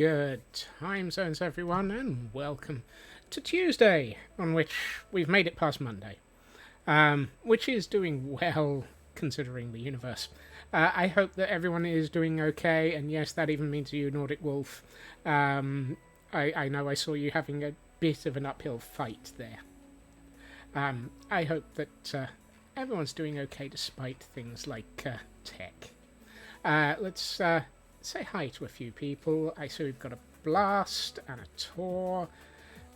Good time zones, everyone, and welcome to Tuesday, on which we've made it past Monday, which is doing well considering the universe. I hope that everyone is doing okay, and yes, that even means you, Nordic Wolf. I know I saw you having a bit of an uphill fight there. I hope that everyone's doing okay despite things like tech. Let's say hi to a few people. I see we've got a Blast and a Tor.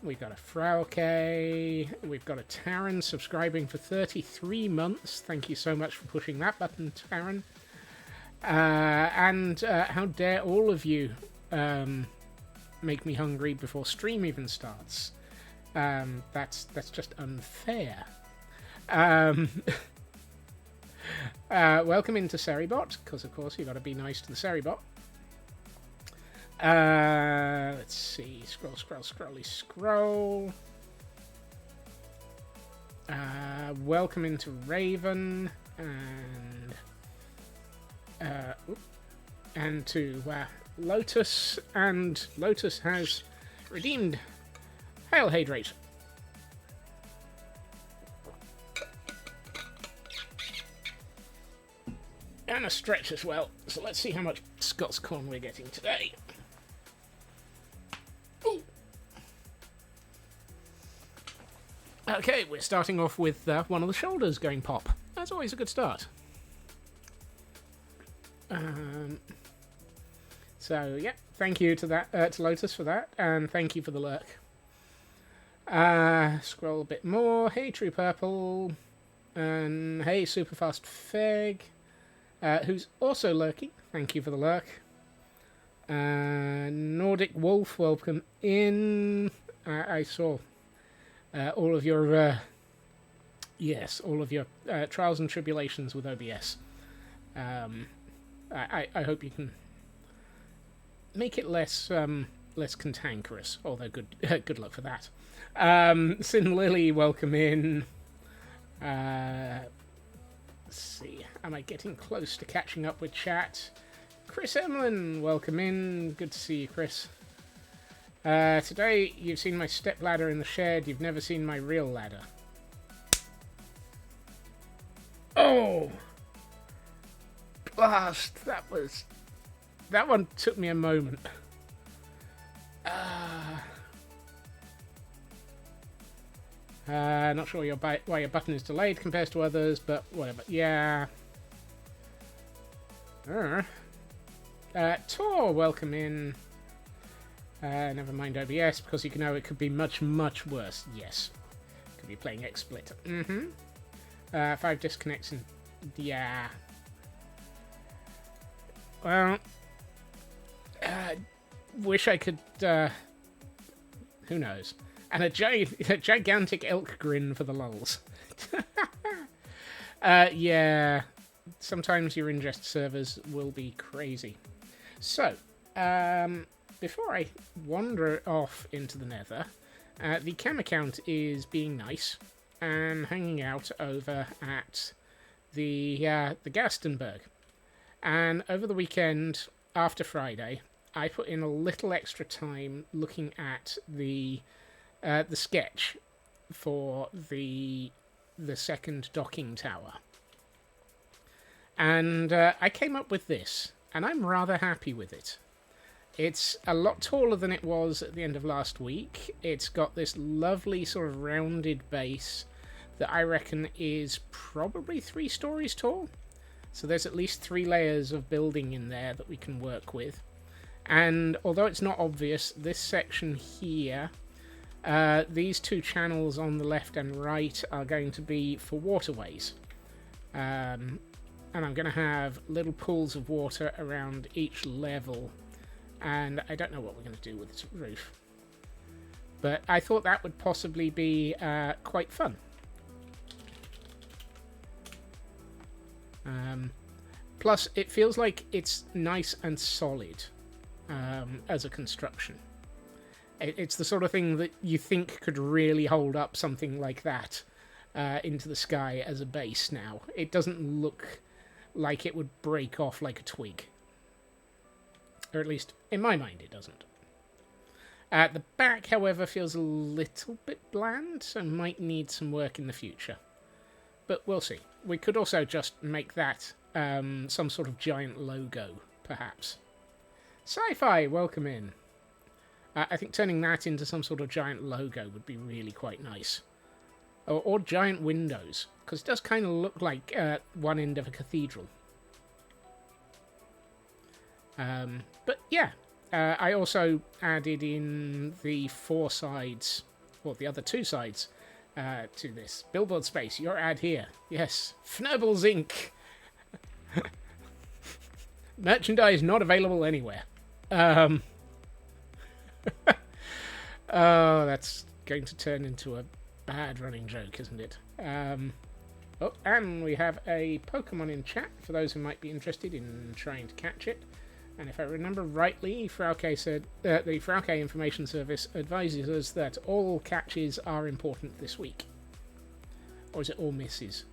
We've got a Frauke. We've got a Taryn subscribing for 33 months. Thank you so much for pushing that button, Taryn. And how dare all of you make me hungry before stream even starts. That's just unfair. Welcome into Seribot, because of course you've got to be nice to the Seribot. Let's see. Scroll. Welcome into Raven, and to Lotus, and Lotus has redeemed Hail Hydrate. And a stretch as well. So let's see how much Scots corn we're getting today. Ooh. Okay, we're starting off with one of the shoulders going pop. That's always a good start. So yeah, thank you to that to Lotus for that, and thank you for the lurk. Scroll a bit more. Hey, True Purple, and hey, Superfast Feg. Who's also lurking. Thank you for the lurk. Nordic Wolf, welcome in. I saw all of your trials and tribulations with OBS. I hope you can make it less cantankerous. Although good luck for that. Sin Lily, welcome in. Let's see, am I getting close to catching up with chat? Chris Emlyn, welcome in. Good to see you, Chris. Today, you've seen my step ladder in the shed. You've never seen my real ladder. Oh! Blast! That one took me a moment. Not sure why your button is delayed compared to others, but whatever. Yeah. Tor, welcome in. Never mind OBS, because you can know it could be much, much worse. Yes. Could be playing XSplit. 5 disconnects and... yeah. Well... wish I could... who knows? And a gigantic elk grin for the lulz. Yeah, sometimes your ingest servers will be crazy. So, before I wander off into the Nether, the cam account is being nice and hanging out over at the Gastonberg. And over the weekend, after Friday, I put in a little extra time looking at the sketch for the second docking tower. And I came up with this, and I'm rather happy with it. It's a lot taller than it was at the end of last week. It's got this lovely sort of rounded base that I reckon is probably 3 stories tall. So there's at least 3 layers of building in there that we can work with. And although it's not obvious, this section here... these 2 channels on the left and right are going to be for waterways. And I'm going to have little pools of water around each level. And I don't know what we're going to do with this roof. But I thought that would possibly be quite fun. Plus, it feels like it's nice and solid as a construction. It's the sort of thing that you think could really hold up something like that into the sky as a base now. It doesn't look like it would break off like a twig. Or at least, in my mind, it doesn't. The back, however, feels a little bit bland, so might need some work in the future. But we'll see. We could also just make that some sort of giant logo, perhaps. Sci-Fi, welcome in. I think turning that into some sort of giant logo would be really quite nice. Or giant windows, because it does kind of look like one end of a cathedral. But yeah, I also added in the 4 sides, or the other 2 sides, to this. Billboard space, your ad here. Yes, Fnurbles Inc. Merchandise not available anywhere. Oh, that's going to turn into a bad running joke, isn't it? Oh, and we have a Pokemon in chat for those who might be interested in trying to catch it. And if I remember rightly, Frauke said the Frauke Information Service advises us that all catches are important this week. Or is it all misses?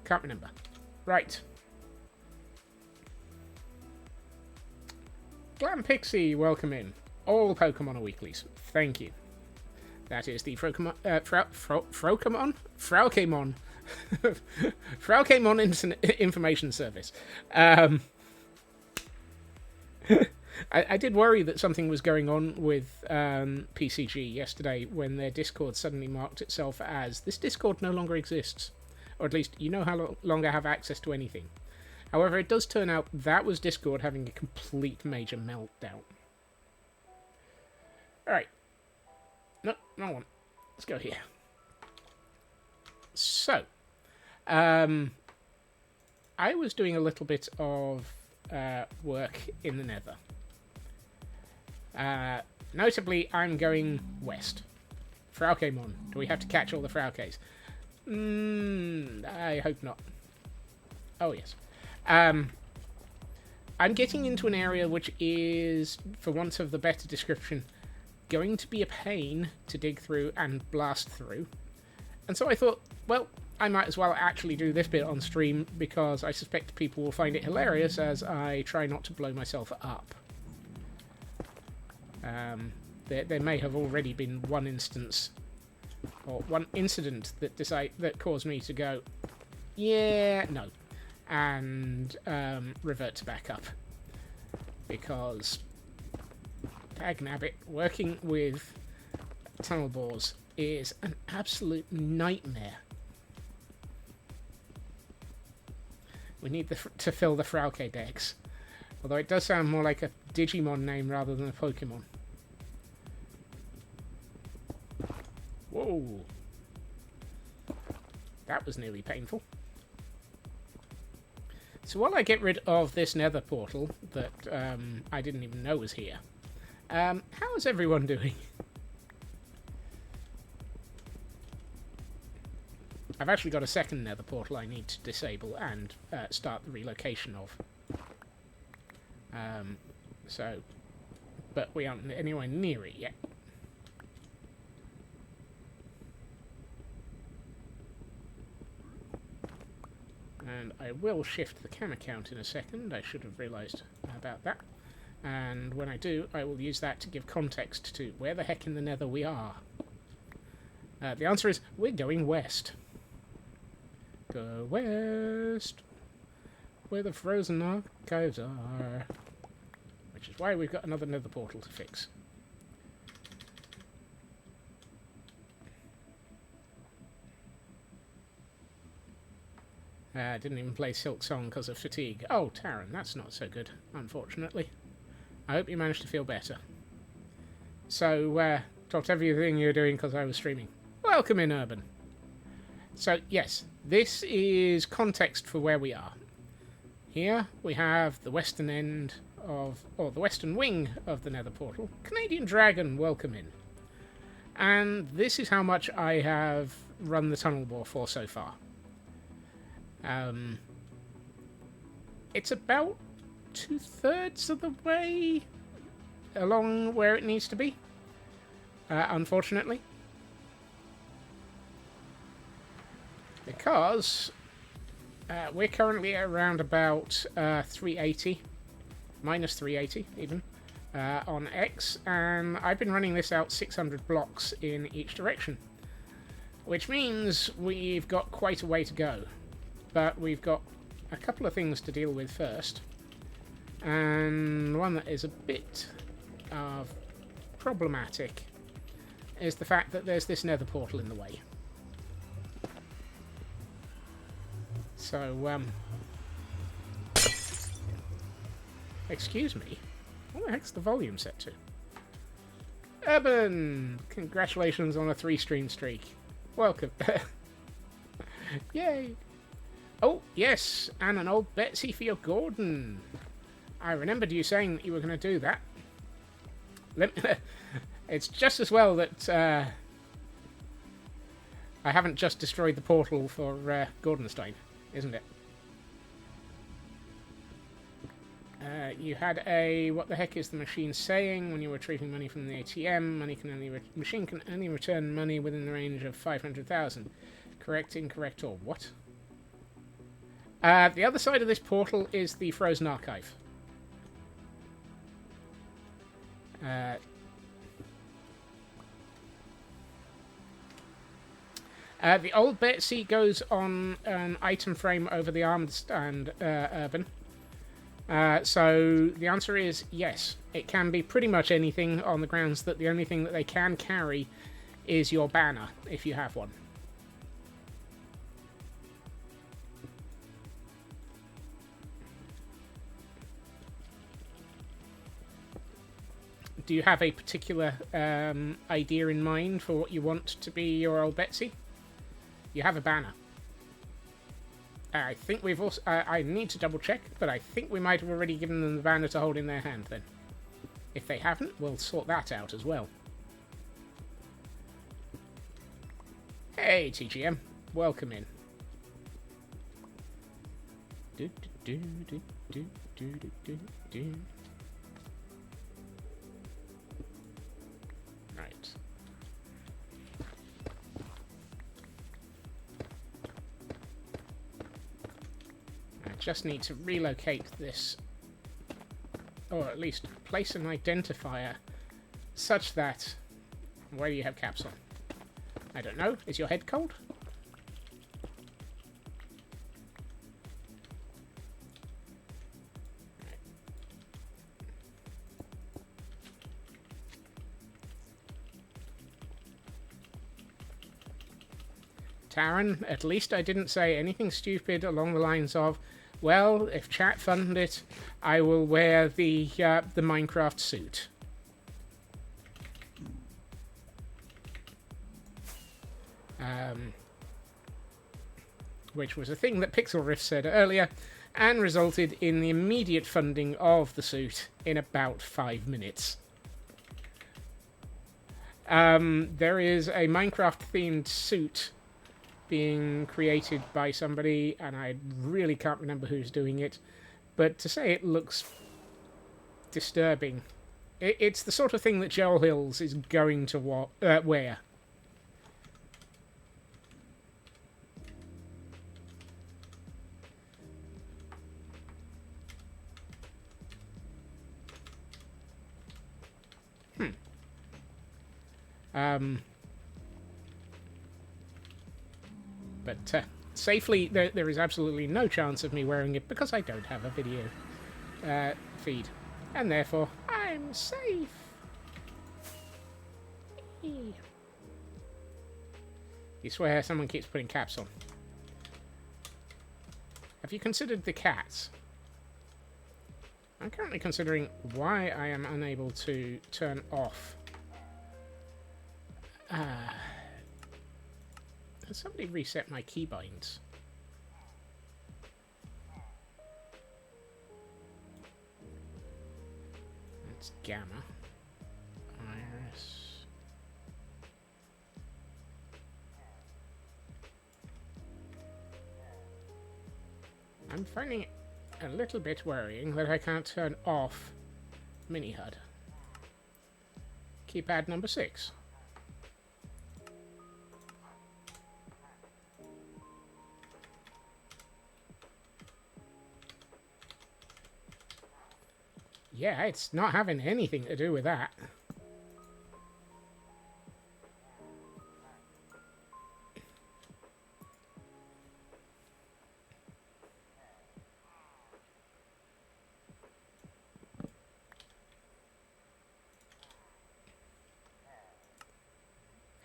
Can't remember. Right. Glam Pixie, welcome in. All Pokemon are weeklies. Thank you. That is the Fraukemon? Fraukemon. Fraukemon Information Service. I did worry that something was going on with PCG yesterday when their Discord suddenly marked itself as, this Discord no longer exists. Or at least, you no longer have access to anything. However, it does turn out that was Discord having a complete major meltdown. Alright. No, wrong one. Let's go here. So, I was doing a little bit of work in the Nether. Notably, I'm going west. Fraukemon. Do we have to catch all the Fraukes? I hope not. Oh, yes. I'm getting into an area which is, for want of the better description, going to be a pain to dig through and blast through. And so I thought, well, I might as well actually do this bit on stream, because I suspect people will find it hilarious as I try not to blow myself up. There may have already been one instance, or one incident that caused me to go, yeah, no, and revert to back up. Because, dagnabbit, working with tunnel bores is an absolute nightmare. We need to fill the Frauke decks. Although it does sound more like a Digimon name rather than a Pokemon. Whoa. That was nearly painful. So while I get rid of this nether portal that I didn't even know was here, how's everyone doing? I've actually got a second nether portal I need to disable and start the relocation of. But we aren't anywhere near it yet. And I will shift the camera count in a second. I should have realised about that. And when I do, I will use that to give context to where the heck in the nether we are. The answer is, we're going west. Go west, where the frozen archives are. Which is why we've got another nether portal to fix. Didn't even play Silk Song because of fatigue. Oh, Taryn, that's not so good, unfortunately. I hope you managed to feel better. So, dropped everything you were doing because I was streaming. Welcome in, Urban. So, yes, this is context for where we are. Here we have the western end of, or the western wing of the nether portal. Canadian Dragon, welcome in. And this is how much I have run the tunnel bore for so far. It's about 2/3 of the way along where it needs to be, unfortunately. Because we're currently around about 380. minus 380 even, on X, and I've been running this out 600 blocks in each direction, which means we've got quite a way to go. But we've got a couple of things to deal with first, and one that is a bit problematic is the fact that there's this nether portal in the way. So, excuse me, what the heck's the volume set to? Urban! Congratulations on a 3-stream streak. Welcome. Yay! Oh, yes, and an old Betsy for your Gordon. I remembered you saying that you were going to do that. It's just as well that I haven't just destroyed the portal for Gordonstein, isn't it? You had a what the heck is the machine saying when you were retrieving money from the ATM? Machine can only return money within the range of 500,000. Correct, incorrect, or what? The other side of this portal is the Frozen Archive. The old Betsy goes on an item frame over the armed stand, Urban. So the answer is yes. It can be pretty much anything on the grounds that the only thing that they can carry is your banner, if you have one. Do you have a particular idea in mind for what you want to be your old Betsy? You have a banner. I think we've also... I need to double check, but I think we might have already given them the banner to hold in their hand then. If they haven't, we'll sort that out as well. Hey, TGM. Welcome in. Do, do, do, do, do, do, do, do. Right. I just need to relocate this, or at least place an identifier such that... Where do you have caps on? I don't know. Is your head cold? Taryn, at least I didn't say anything stupid along the lines of, well, if chat fund it, I will wear the Minecraft suit. Which was a thing that Pixel Riff said earlier, and resulted in the immediate funding of the suit in about 5 minutes. There is a Minecraft-themed suit being created by somebody, and I really can't remember who's doing it, but to say it looks disturbing. It's the sort of thing that Joel Hills is going to wear. But safely, there is absolutely no chance of me wearing it because I don't have a video feed. And therefore, I'm safe. You swear someone keeps putting caps on. Have you considered the cats? I'm currently considering why I am unable to turn off. Has somebody reset my keybinds? That's Gamma. Iris. I'm finding it a little bit worrying that I can't turn off Mini HUD. Keypad number 6. Yeah, it's not having anything to do with that.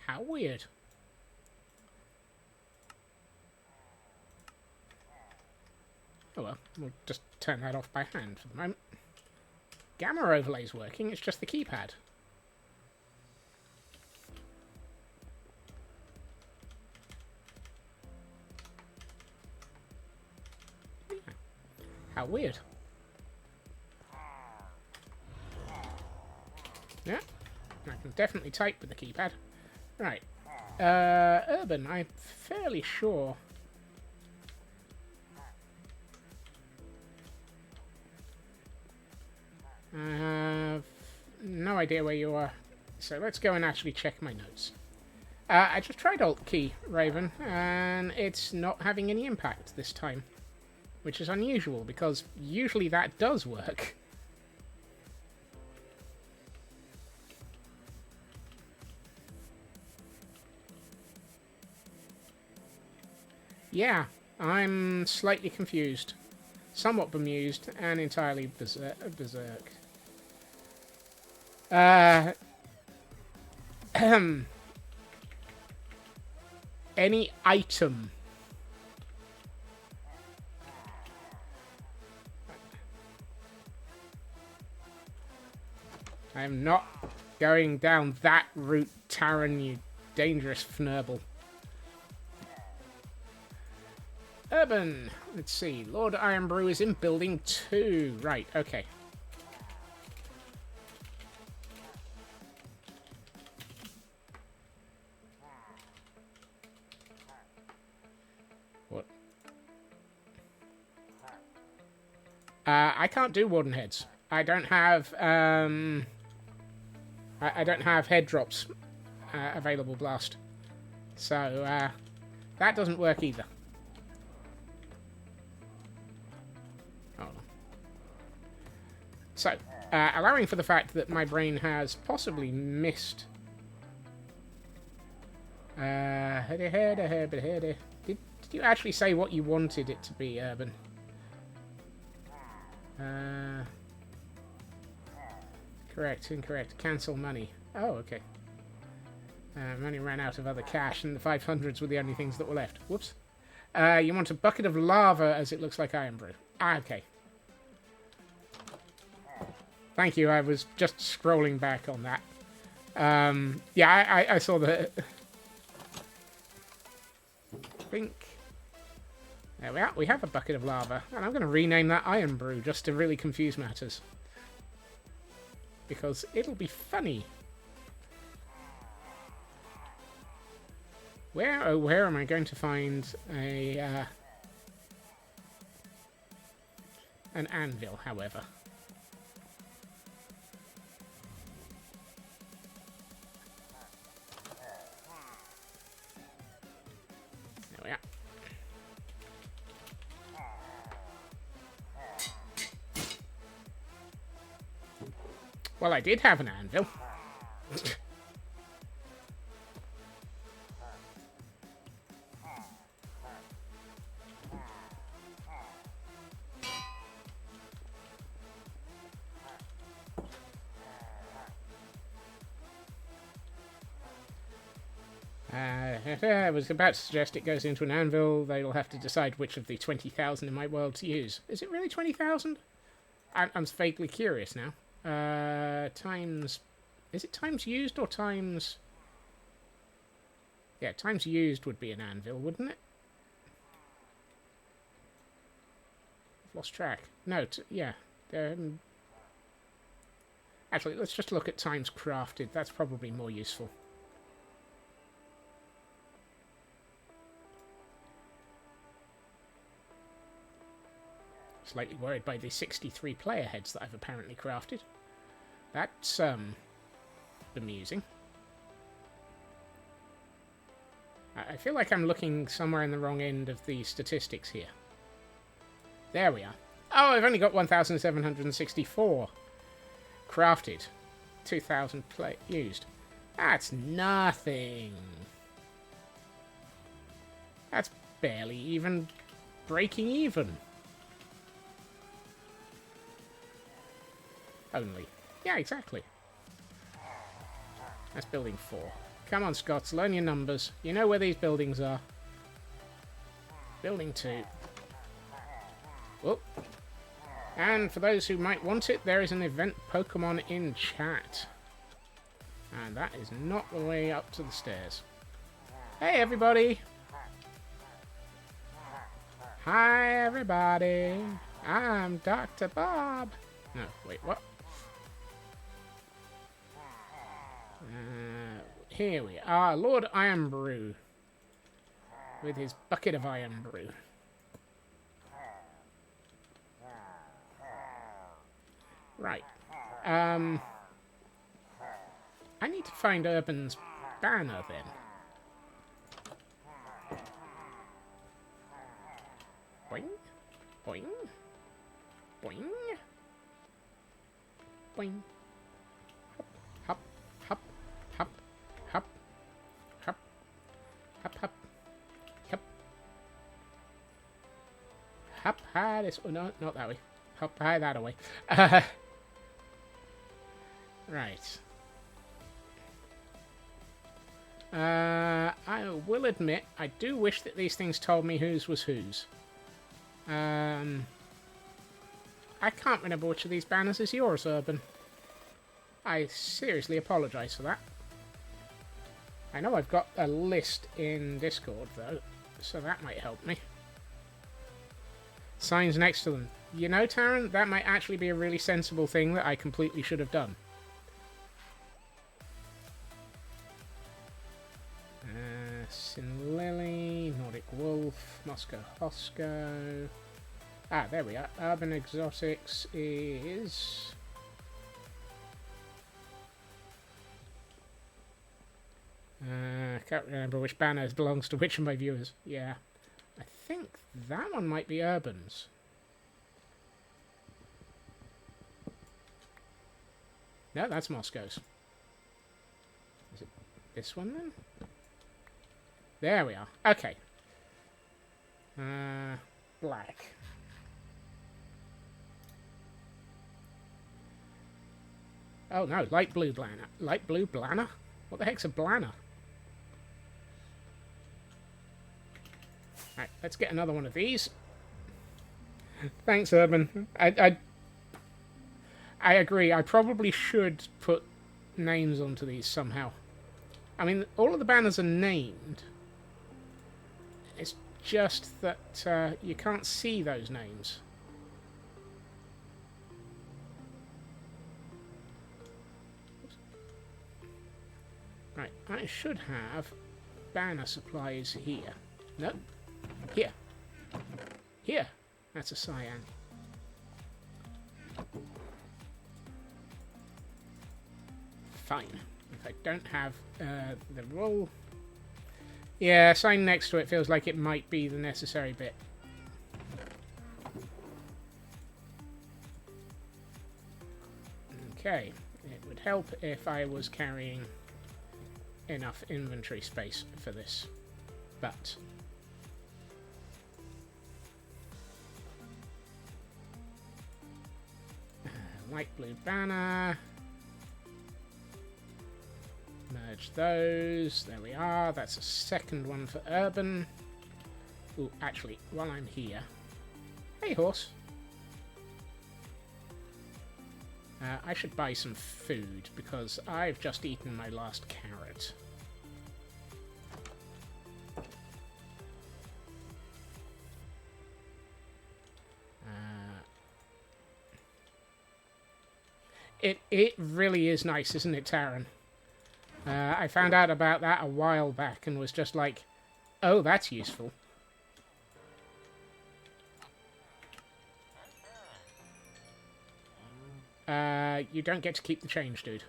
How weird. Oh well, we'll just turn that off by hand for the moment. Gamma overlay's working, it's just the keypad. Yeah. How weird. Yeah, I can definitely type with the keypad. Right. Urban, I'm fairly sure. I have no idea where you are. So let's go and actually check my notes. I just tried Alt key, Raven, and it's not having any impact this time. Which is unusual, because usually that does work. Yeah, I'm slightly confused. Somewhat bemused, and entirely berserk. Any item. I am not going down that route, Taran, you dangerous fnurble. Urban. Let's see. Lord Ironbrew is in building 2. Right, okay. What? I can't do Warden Heads. I don't have, I don't have head drops available, Blast. So, that doesn't work either. So, allowing for the fact that my brain has possibly missed... Did you actually say what you wanted it to be, Urban? Correct, incorrect. Cancel money. Oh, okay. Money ran out of other cash, and the 500s were the only things that were left. Whoops. You want a bucket of lava, as it looks like Iron Brew. Ah, okay. Thank you, I was just scrolling back on that. Yeah, I saw the... Blink. There we are, we have a bucket of lava. And I'm going to rename that Iron Brew, just to really confuse matters. Because it'll be funny. Where, oh, where am I going to find a... an anvil, however? Well, I did have an anvil. I was about to suggest it goes into an anvil. They'll have to decide which of the 20,000 in my world to use. Is it really 20,000? I'm vaguely curious now. Times... Is it times used or times... Yeah, times used would be an anvil, wouldn't it? I've lost track. No, yeah. Actually, let's just look at times crafted. That's probably more useful. Slightly worried by the 63 player heads that I've apparently crafted. That's, bemusing. I feel like I'm looking somewhere in the wrong end of the statistics here. There we are. Oh, I've only got 1,764. Crafted. 2,000 used. That's nothing. That's barely even breaking even. Only. Yeah, exactly. That's building 4. Come on, Scots, learn your numbers. You know where these buildings are. Building 2. Oh. And for those who might want it, there is an event Pokemon in chat. And that is not the way up to the stairs. Hey, everybody! Hi, everybody! I'm Dr. Bob! No, wait, what? Here we are, Lord Iron Brew. With his bucket of Iron Brew. Right. I need to find Urban's banner, then. Boing. Boing. Boing. Boing. Hop. Hop. Hop. Hop. Hop. Hop. Hop. Hop. Hop high this... Oh, no, not that way. Hop high that away. Right. I will admit, I do wish that these things told me whose was whose. I can't remember which of these banners is yours, Urban. I seriously apologise for that. I know I've got a list in Discord, though, so that might help me. Signs next to them. You know, Taran, that might actually be a really sensible thing that I completely should have done. Sin Lily, Nordic Wolf, Moscow Hosco. Ah, there we are. Urban Exotics is... can't remember which banner belongs to which of my viewers. Yeah. I think that one might be Urban's. No, that's Moscow's. Is it this one then? There we are. Okay. Black. Oh no, light blue Blanner. Light blue Blanner? What the heck's a Blanner? Alright, let's get another one of these. Thanks, Urban. I agree. I probably should put names onto these somehow. I mean, all of the banners are named. It's just that you can't see those names. Right, I should have banner supplies here. Nope. Here. Here. That's a cyan. Fine. If I don't have the roll... Yeah, sign next to it feels like it might be the necessary bit. Okay. It would help if I was carrying enough inventory space for this. But... light blue banner. Merge those. There we are. That's a second one for Urban. Ooh, actually, while I'm here... Hey, horse. I should buy some food, because I've just eaten my last carrot. It really is nice, isn't it, Taran? I found out about that a while back and was just like, oh, that's useful. You don't get to keep the change, dude.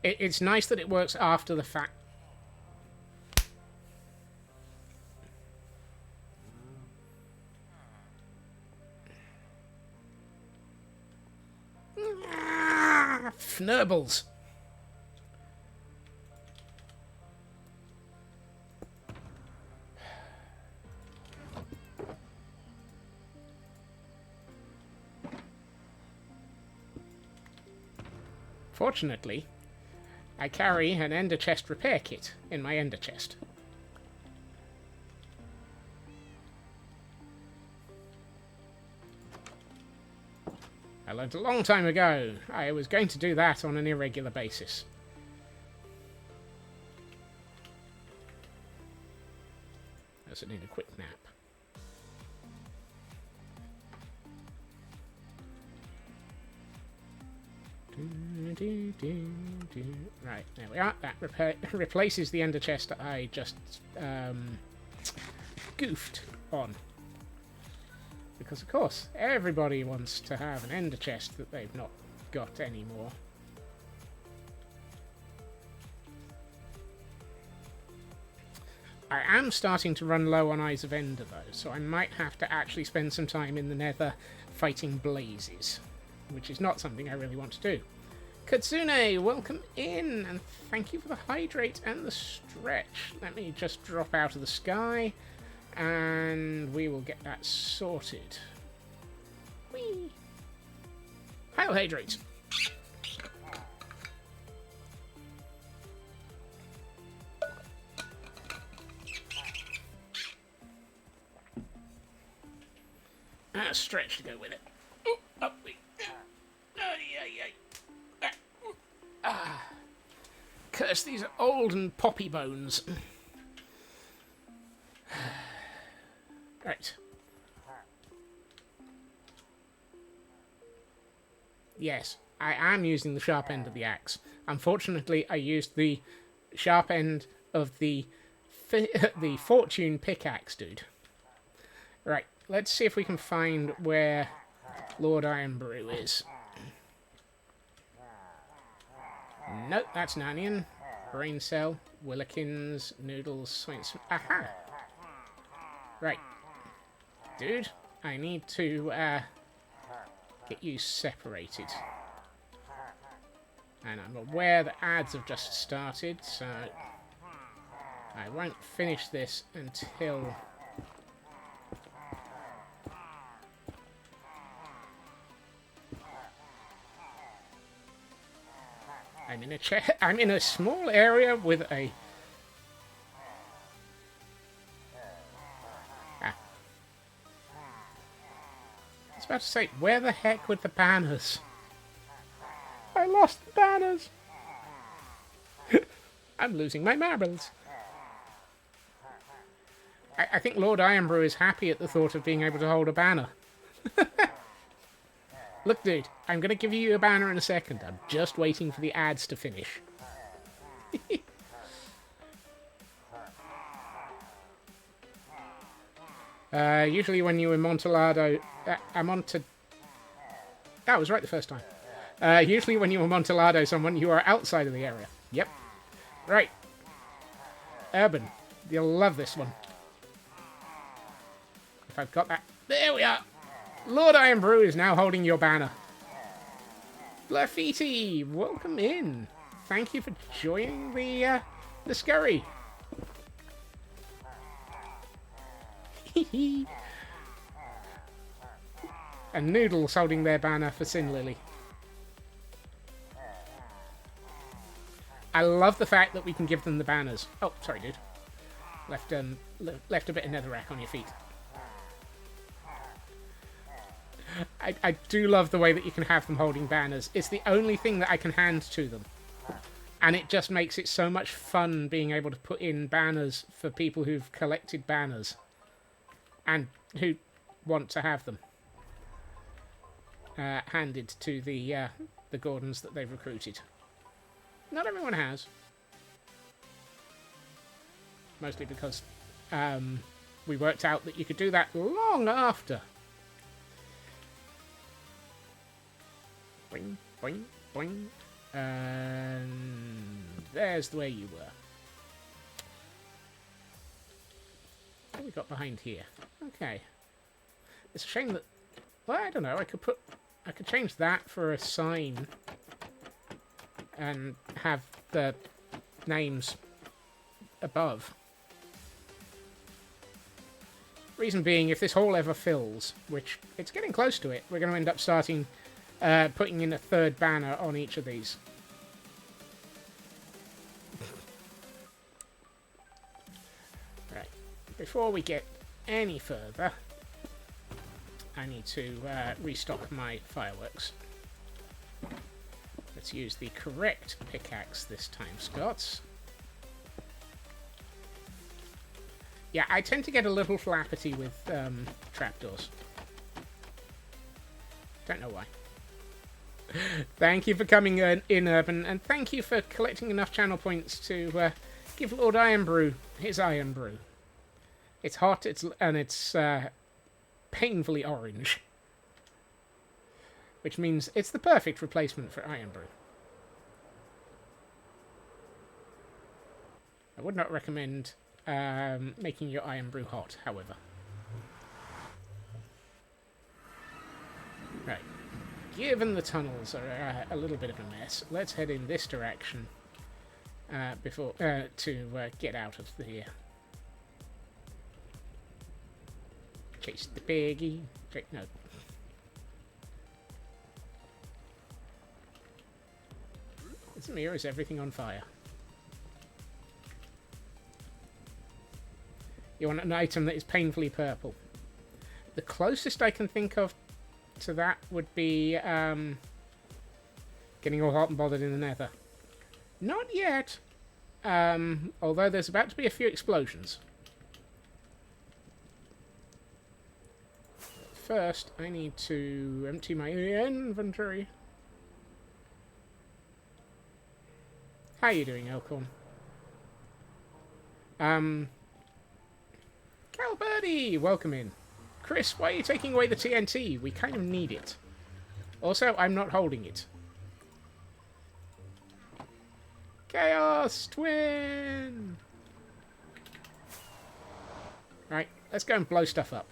It's nice that it works after the fact. Fnurbles. Fortunately, I carry an Ender Chest repair kit in my Ender Chest. I learned a long time ago I was going to do that on an irregular basis. I also need a quick nap. Right, there we are. That replaces the Ender Chest that I just goofed on. Because, of course, everybody wants to have an Ender Chest that they've not got anymore. I am starting to run low on Eyes of Ender, though, so I might have to actually spend some time in the Nether fighting blazes, which is not something I really want to do. Katsune, welcome in, and thank you for the hydrate and the stretch. Let me just drop out of the sky, and we will get that sorted. Whee! Hail hydrate! And a stretch to go with it. Ooh, up we go. Curse, these are old and poppy bones. Right. Yes, I am using the sharp end of the axe. Unfortunately, I used the sharp end of the fortune pickaxe, dude. Right, let's see if we can find where Lord Ironbrew is. Nope, that's Nanian. Brain Cell, Willikins, Noodles, Science. Aha! Right. Dude, I need to get you separated. And I'm aware that ads have just started, so I won't finish this until I'm in a small area with a I was about to say, where the heck were the banners? I lost the banners. I'm losing my marbles. I think Lord Ironbrew is happy at the thought of being able to hold a banner. Look, dude, I'm going to give you a banner in a second. I'm just waiting for the ads to finish. Usually when you Amontillado... That was right the first time. Usually when you Amontillado someone, you are outside of the area. Yep. Right. Urban. You'll love this one. If I've got that... There we are! Lord Ironbrew is now holding your banner. Blaffiti, welcome in. Thank you for joining the scurry. And Noodles holding their banner for Sin Lily. I love the fact that we can give them the banners. Oh, sorry, dude. Left a bit of netherrack on your feet. I do love the way that you can have them holding banners. It's the only thing that I can hand to them. And it just makes it so much fun being able to put in banners for people who've collected banners. And who want to have them handed to the Gordons that they've recruited. Not everyone has. Mostly because we worked out that you could do that long after. Boing, boing, boing. there's where you were. What have we got behind here? Okay. It's a shame that... Well, I don't know. I could change that for a sign and have the names above. Reason being, if this hall ever fills, which it's getting close to it, we're going to end up starting putting in a third banner on each of these. Right. Before we get any further, I need to restock my fireworks. Let's use the correct pickaxe this time, Scott. Yeah, I tend to get a little flappity with trapdoors. Don't know why. Thank you for coming in, Urban, and thank you for collecting enough channel points to give Lord Ironbrew his Iron Brew. It's hot, it's painfully orange, which means it's the perfect replacement for Ironbrew. I would not recommend making your Iron Brew hot, however. Right. Given the tunnels are a little bit of a mess, let's head in this direction before to get out of here. Chase the piggy. No. It's me, or is everything on fire? You want an item that is painfully purple. The closest I can think of to that would be getting all hot and bothered in the Nether. Not yet. Although there's about to be a few explosions. First, I need to empty my inventory. How are you doing, Elkhorn? Calbirdie, welcome in. Chris, why are you taking away the TNT? We kind of need it. Also, I'm not holding it. Chaos Twin! Right, let's go and blow stuff up.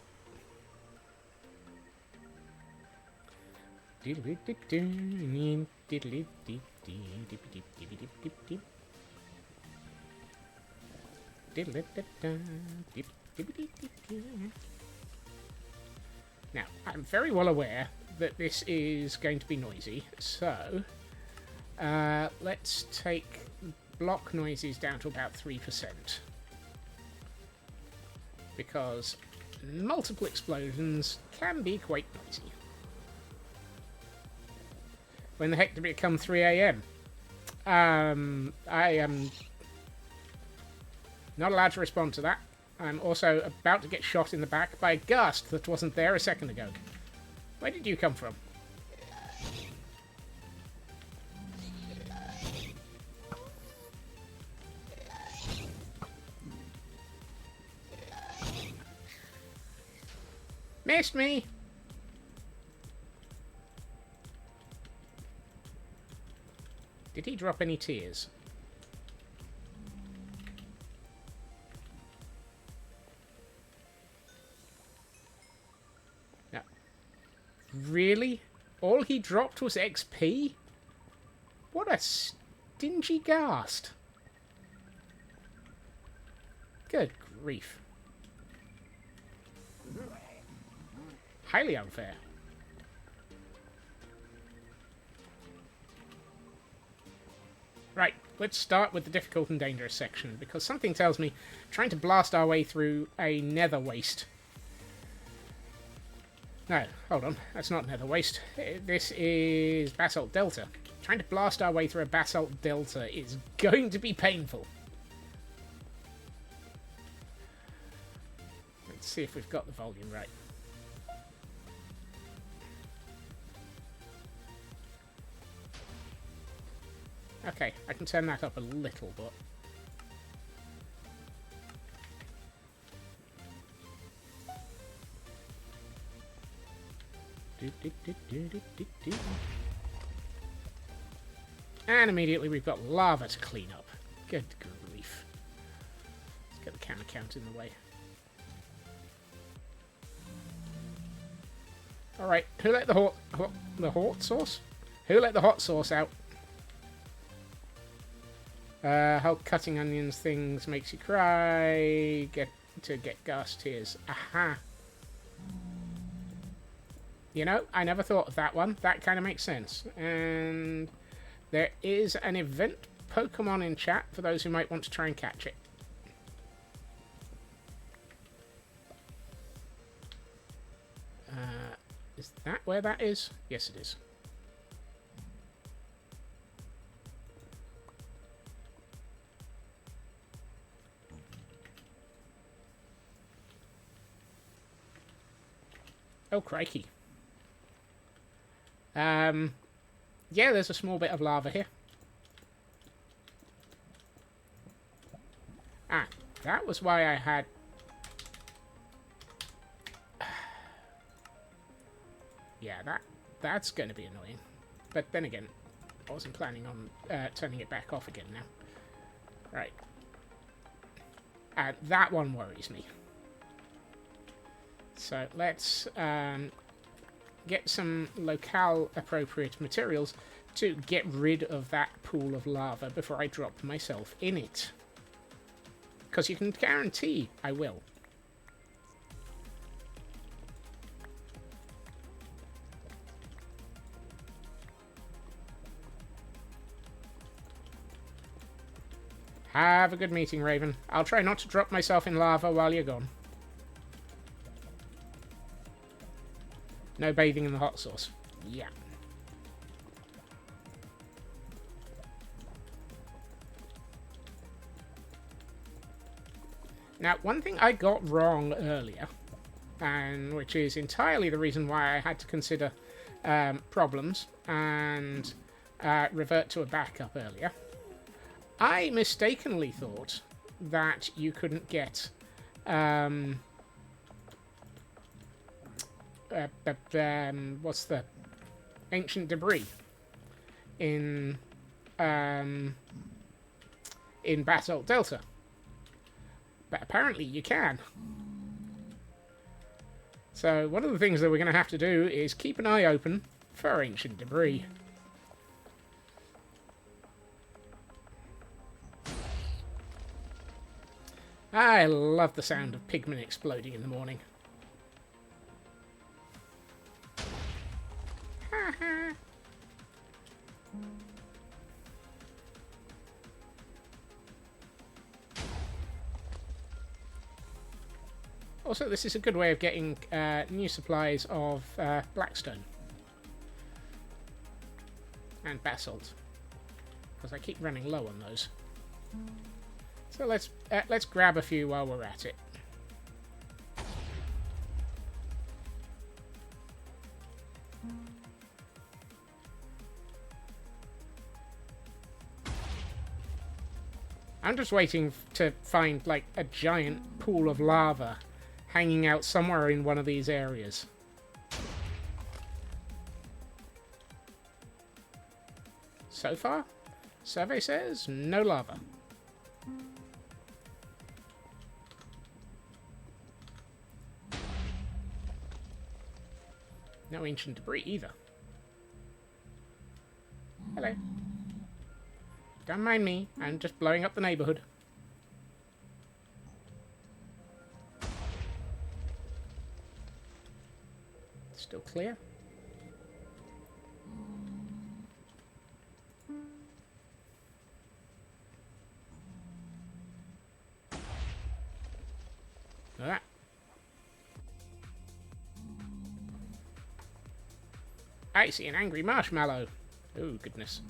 Now, I'm very well aware that this is going to be noisy, so let's take block noises down to about 3%. Because multiple explosions can be quite noisy. When the heck did it become 3 AM? I am not allowed to respond to that. I'm also about to get shot in the back by a ghast that wasn't there a second ago. Where did you come from? Missed me! Did he drop any tears? No. Really? All he dropped was XP? What a stingy ghast. Good grief. Highly unfair. Right, let's start with the difficult and dangerous section, because something tells me trying to blast our way through a nether waste... No, hold on, that's not nether waste. This is basalt delta. Trying to blast our way through a basalt delta is going to be painful. Let's see if we've got the volume right. Okay, I can turn that up a little, but... And immediately we've got lava to clean up. Good grief. Let's get the camera count in the way. Alright, who let the hot sauce? Who let the hot sauce out? How cutting onions things makes you cry. Get gas tears. Aha. You know, I never thought of that one. That kind of makes sense. And there is an event Pokemon in chat for those who might want to try and catch it. Is that where that is? Yes, it is. Oh, crikey. Yeah, there's a small bit of lava here. Ah, that was why I had... Yeah, that's going to be annoying. But then again, I wasn't planning on turning it back off again now. Right. That one worries me. So let's get some locale appropriate materials to get rid of that pool of lava before I drop myself in it. Because you can guarantee I will. Have a good meeting, Raven. I'll try not to drop myself in lava while you're gone. No bathing in the hot sauce. Yeah. Now, one thing I got wrong earlier, and which is entirely the reason why I had to consider problems and revert to a backup earlier. I mistakenly thought that you couldn't get what's the ancient debris in Basalt Delta, but apparently you can. So one of the things that we're going to have to do is keep an eye open for ancient debris. I love the sound of pigmen exploding in the morning. Also, this is a good way of getting new supplies of blackstone and basalt, because I keep running low on those. So let's grab a few while we're at it. I'm just waiting to find like a giant pool of lava hanging out somewhere in one of these areas. So far, survey says no lava. No ancient debris either. Hello. Don't mind me, I'm just blowing up the neighborhood. Still clear? Look at that. I see an angry marshmallow. Oh, goodness.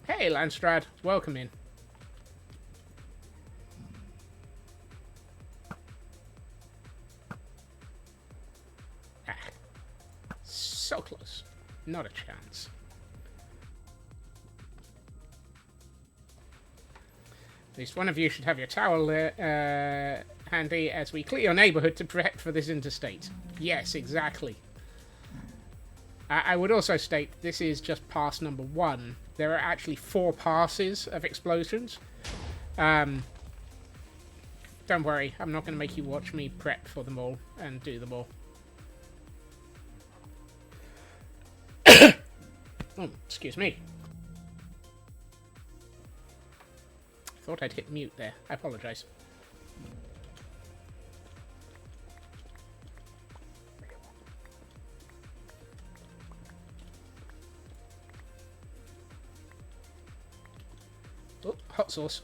Hey, Landstrad. Welcome in. Ah. So close. Not a chance. At least one of you should have your towel handy as we clear your neighborhood to prep for this interstate. Yes, exactly. I would also state this is just pass number 1. There are actually 4 passes of explosions. Don't worry, I'm not going to make you watch me prep for them all and do them all. Oh, excuse me. Thought I'd hit mute there. I apologise. Oh, hot sauce.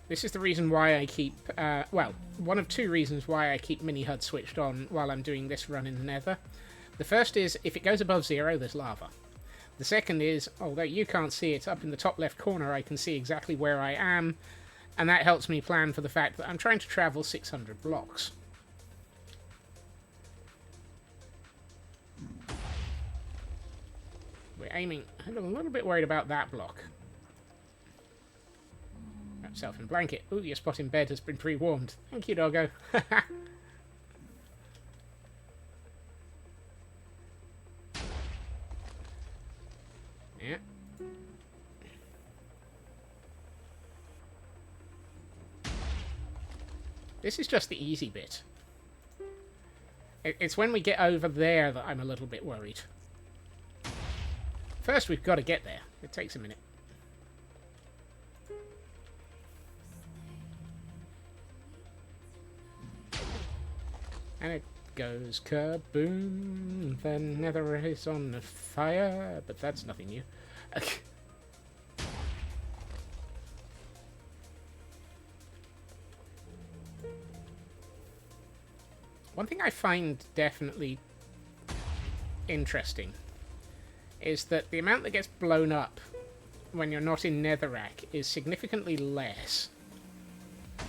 This is the reason why I keep, well, one of 2 reasons why I keep Mini HUD switched on while I'm doing this run in the Nether. The first is, if it goes above 0, there's lava. The second is, although you can't see it, up in the top left corner I can see exactly where I am, and that helps me plan for the fact that I'm trying to travel 600 blocks. We're aiming... I'm a little bit worried about that block. Wrap yourself in a blanket. Ooh, your spot in bed has been pre-warmed. Thank you, doggo. Yeah. This is just the easy bit. It's when we get over there that I'm a little bit worried. First, we've got to get there. It takes a minute. And it goes kaboom. The Nether is on fire, but that's nothing new. One thing I find definitely interesting is that the amount that gets blown up when you're not in Netherrack is significantly less. At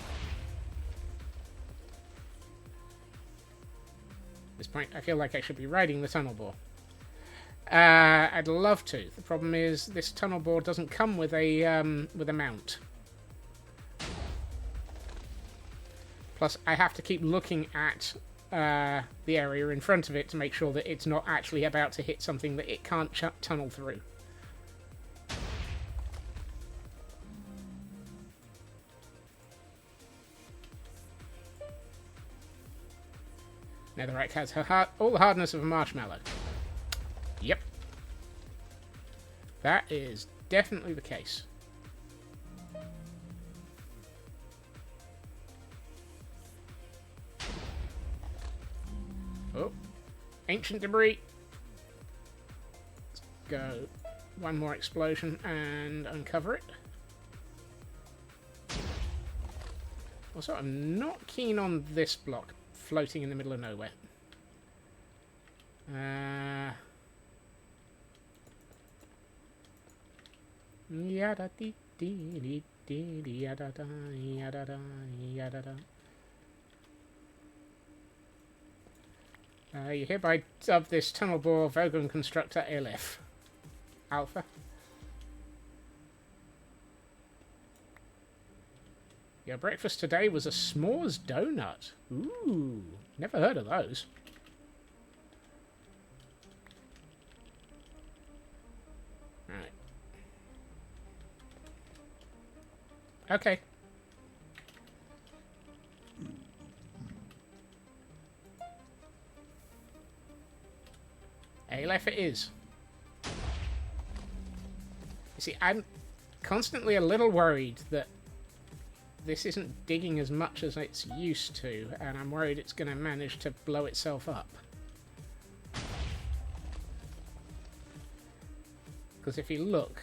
this point, I feel like I should be riding the tunnel bore. I'd love to. The problem is this tunnel bore doesn't come with a mount. Plus, I have to keep looking at the area in front of it to make sure that it's not actually about to hit something that it can't tunnel through. Netherrack has all the hardness of a marshmallow. Yep. That is definitely the case. Oh, ancient debris. Let's go one more explosion and uncover it. Also, I'm not keen on this block floating in the middle of nowhere. Yada dee dee dee dee yada da yada da yada da. You hereby dub this tunnel bore Vogon Constructor Elif Alpha. Your breakfast today was a s'mores donut. Ooh, never heard of those. Right. Okay. Aleph it is. You see, I'm constantly a little worried that this isn't digging as much as it's used to, and I'm worried it's going to manage to blow itself up. Because if you look,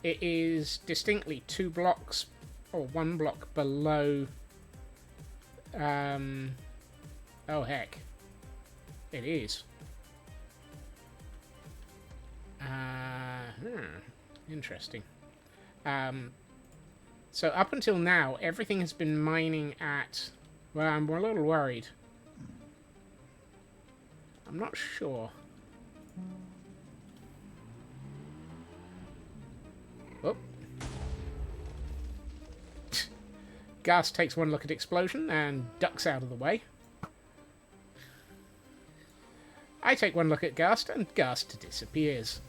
it is distinctly 2 blocks, or 1 block below... oh heck. It is. Interesting. So up until now, everything has been mining at... Well, I'm a little worried. I'm not sure. Oh. Ghast takes one look at Explosion and ducks out of the way. I take one look at Ghast and Ghast disappears.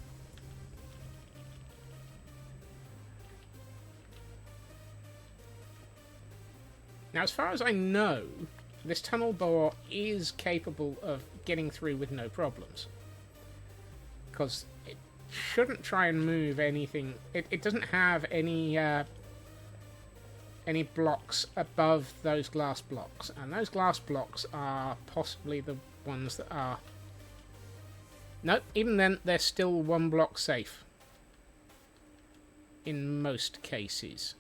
Now, as far as I know, this tunnel bore is capable of getting through with no problems. Because it shouldn't try and move anything. It doesn't have any blocks above those glass blocks. And those glass blocks are possibly the ones that are... Nope, even then, they're still one block safe. In most cases.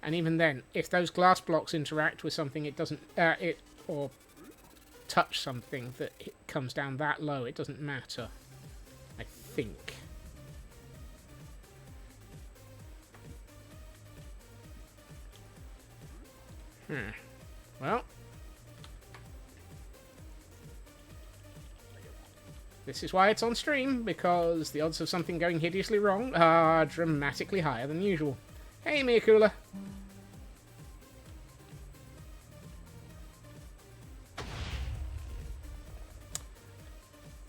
And even then, if those glass blocks interact with something, it doesn't... or touch something that it comes down that low, it doesn't matter. I think. Well. This is why it's on stream, because the odds of something going hideously wrong are dramatically higher than usual. Hey, Miyakula.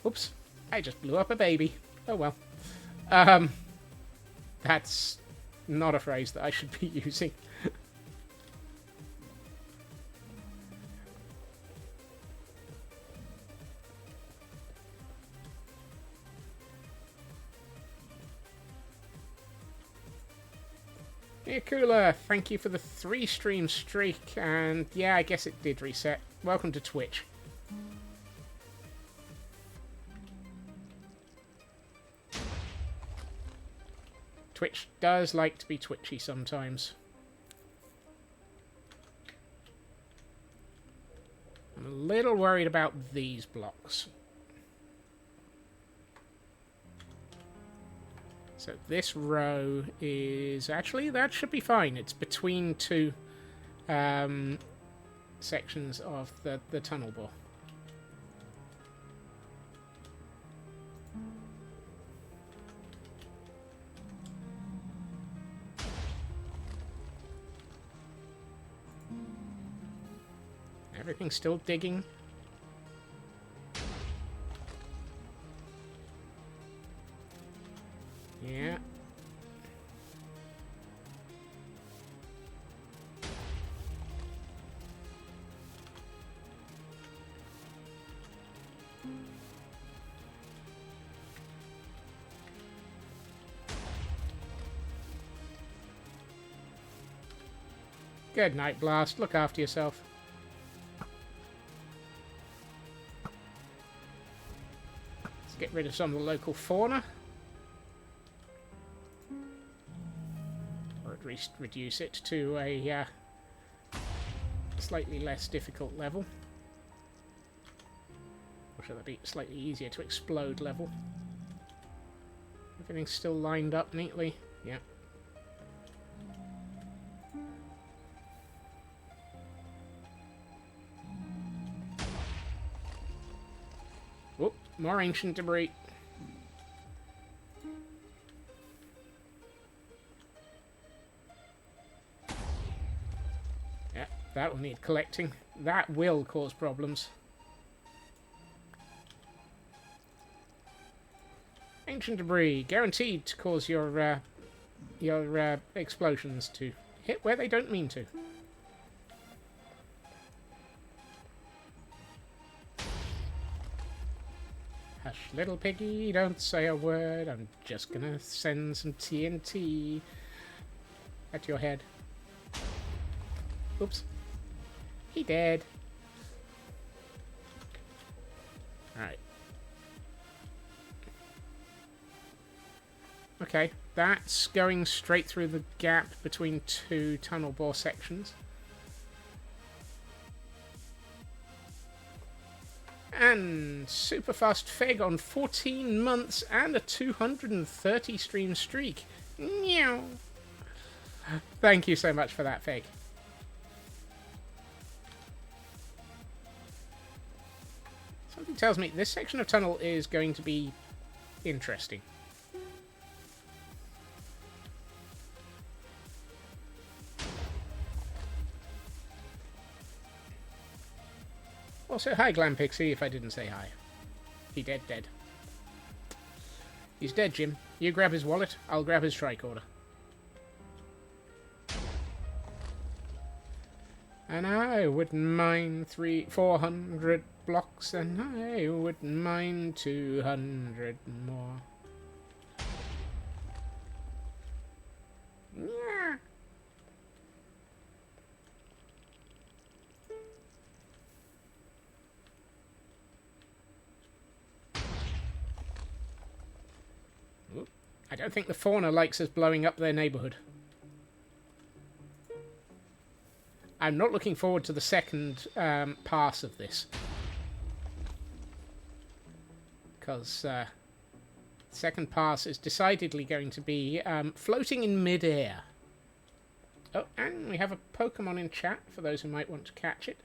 Oops. I just blew up a baby. Oh well. That's not a phrase that I should be using. Miyakula, thank you for the 3 stream streak, and yeah, I guess it did reset. Welcome to Twitch. Twitch does like to be twitchy sometimes. I'm a little worried about these blocks. So this row is... Actually, that should be fine. It's between 2 sections of the tunnel bore. Everything's still digging. Yeah. Good night, Blast. Look after yourself. Let's get rid of some of the local fauna. Or at least reduce it to a slightly less difficult level. Or should that be slightly easier to explode level? Everything's still lined up neatly. Yeah. Whoop, more ancient debris. Yeah, that will need collecting. That will cause problems. Ancient debris, guaranteed to cause your explosions to hit where they don't mean to. Hush, little piggy, don't say a word. I'm just gonna send some TNT at your head. Oops. He dead. Alright. Okay, that's going straight through the gap between 2 tunnel bore sections. And super fast Feg on 14 months and a 230 stream streak. Meow. Thank you so much for that, Feg. Something tells me this section of tunnel is going to be interesting. Also, hi, Glam Pixie, if I didn't say hi. He dead. He's dead, Jim. You grab his wallet, I'll grab his tricorder. And I wouldn't mind 400 blocks, and I wouldn't mind 200 more. Yeah. I don't think the fauna likes us blowing up their neighborhood. I'm not looking forward to the second pass of this. Because second pass is decidedly going to be floating in mid-air. Oh, and we have a Pokemon in chat for those who might want to catch it.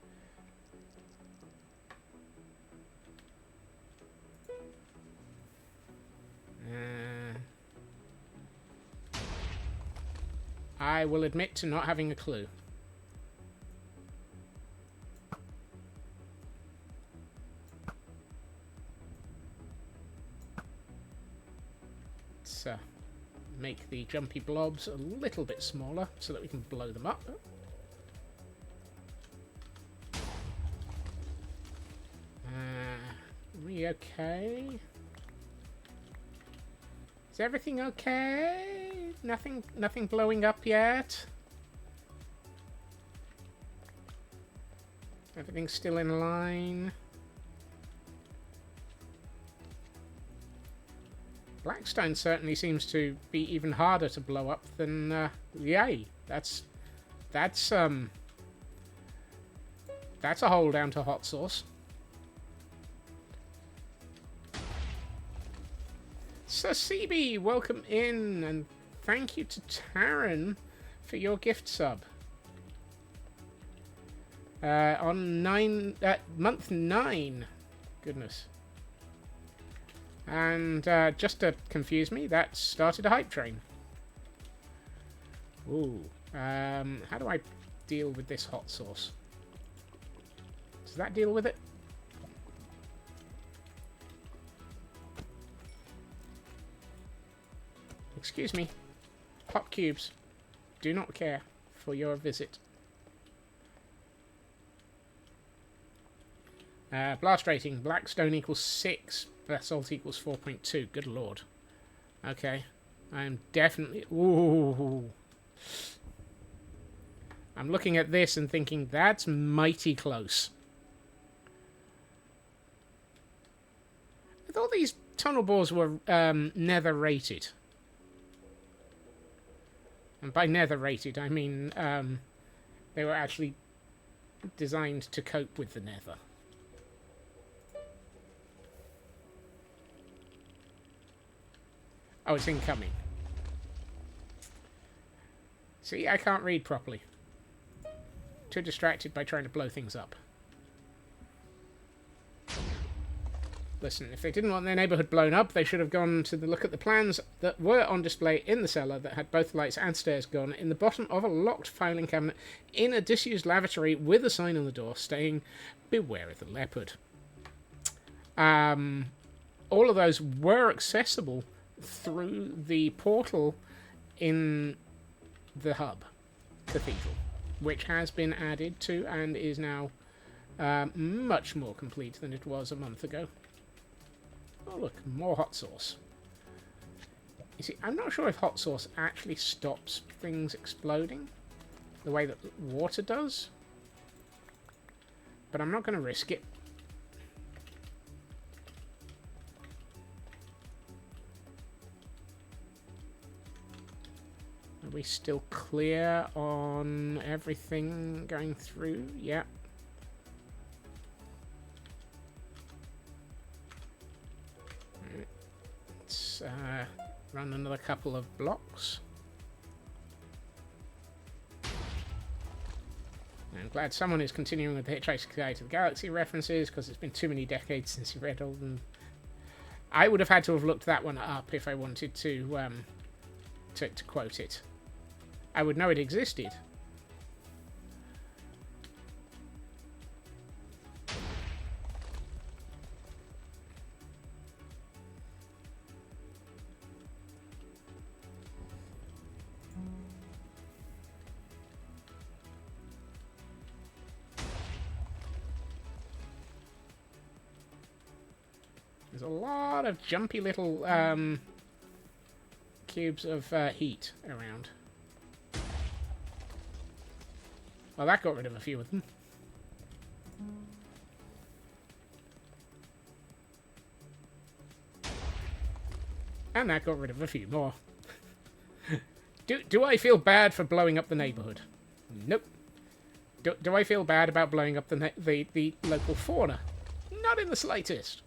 I will admit to not having a clue. Let's make the jumpy blobs a little bit smaller so that we can blow them up. Are we okay? Is everything okay? Nothing blowing up yet? Everything's still in line. Blackstone certainly seems to be even harder to blow up than yay. That's a hole down to hot sauce. Sir CB, welcome in, and thank you to Taryn for your gift sub. On month 9. Goodness. And just to confuse me, that started a hype train. Ooh. How do I deal with this hot sauce? Does that deal with it? Excuse me. Hot cubes. Do not care for your visit. Blast rating. Blackstone equals 6. Basalt equals 4.2. Good lord. Okay. I'm definitely... Ooh. I'm looking at this and thinking, that's mighty close. I thought these tunnel bores were Nether rated. And by Nether rated, I mean they were actually designed to cope with the Nether. Oh, it's incoming. See, I can't read properly. Too distracted by trying to blow things up. Listen, if they didn't want their neighborhood blown up, they should have gone to look at the plans that were on display in the cellar that had both lights and stairs gone in the bottom of a locked filing cabinet in a disused lavatory with a sign on the door saying, "Beware of the leopard." All of those were accessible through the portal in the hub cathedral, which has been added to and is now much more complete than it was a month ago. Oh look, more hot sauce. You see, I'm not sure if hot sauce actually stops things exploding the way that water does, but I'm not going to risk it. Are we still clear on everything going through? Yeah. Let's run another couple of blocks. I'm glad someone is continuing with the Hitchhiker's Guide to the Galaxy references, because it's been too many decades since you read all of them. I would have had to have looked that one up if I wanted to quote it. I would know it existed. There's a lot of jumpy little cubes of heat around. Well, that got rid of a few of them. And that got rid of a few more. Do I feel bad for blowing up the neighborhood? Nope. Do I feel bad about blowing up the local fauna? Not in the slightest.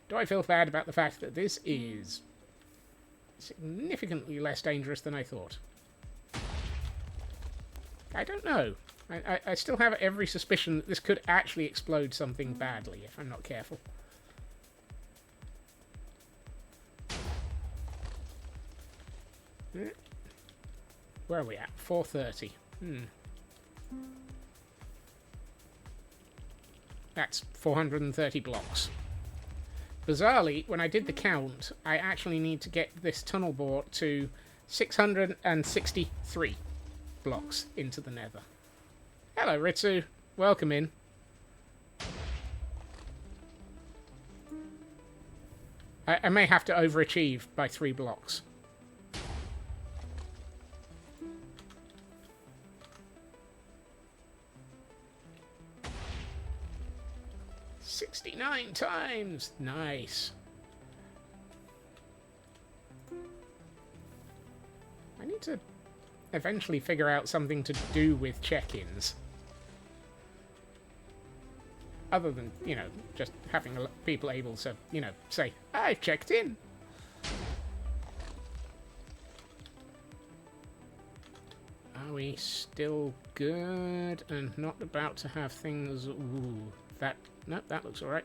Do I feel bad about the fact that this is significantly less dangerous than I thought? I don't know. I still have every suspicion that this could actually explode something badly if I'm not careful. Where are we at? 4:30. That's 430 blocks. Bizarrely, when I did the count, I actually need to get this tunnel bore to 663 blocks into the Nether. Hello, Ritsu. Welcome in. I may have to overachieve by 3 blocks. "69 times! Nice. I need to eventually figure out something to do with check-ins. Other than, you know, just having people able to, you know, say, "I've checked in." Are we still good and not about to have things... Ooh, that... Nope, that looks alright.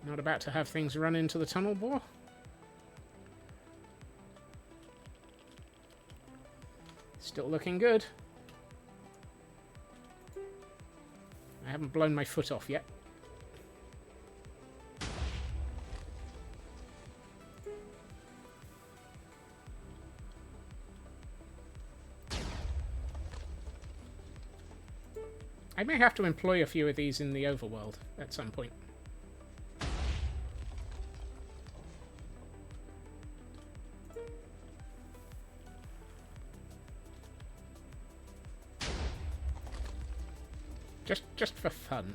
Not about to have things run into the tunnel bore? Still looking good. I haven't blown my foot off yet. I may have to employ a few of these in the overworld at some point. Just for fun.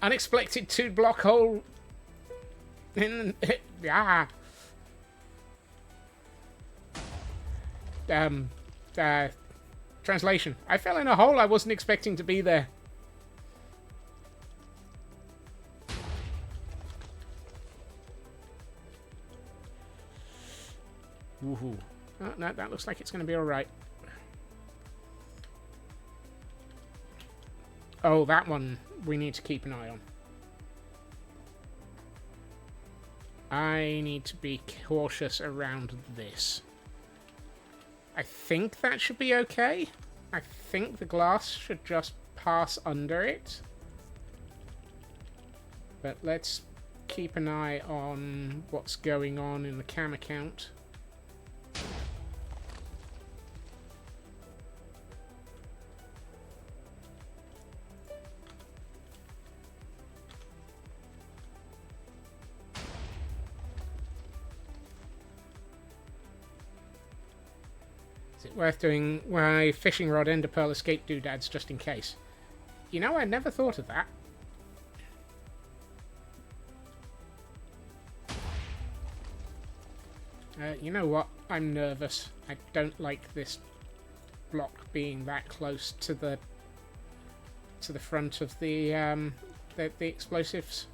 Unexpected 2-block hole in... Translation. I fell in a hole I wasn't expecting to be there. Woohoo. Oh, no, that looks like it's going to be alright. Oh, that one we need to keep an eye on. I need to be cautious around this. I think that should be okay. I think the glass should just pass under it. But let's keep an eye on what's going on in the cam account. Is it worth doing my fishing rod ender pearl escape doodads just in case? You know, I never thought of that. You know what? I'm nervous. I don't like this block being that close to the front of the explosives.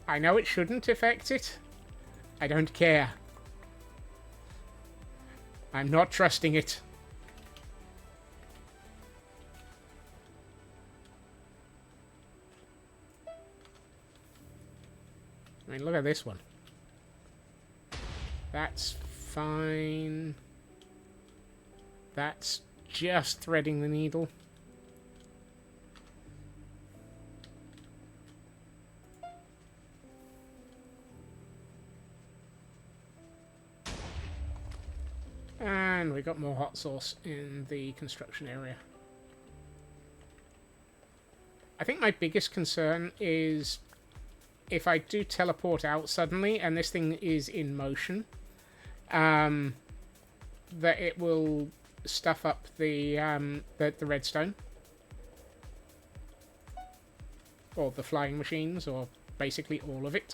I know it shouldn't affect it. I don't care. I'm not trusting it. I mean, look at this one. That's fine. That's just threading the needle. And we got more hot sauce in the construction area. I think my biggest concern is if I do teleport out suddenly and this thing is in motion, that it will stuff up the redstone. Or the flying machines, or basically all of it.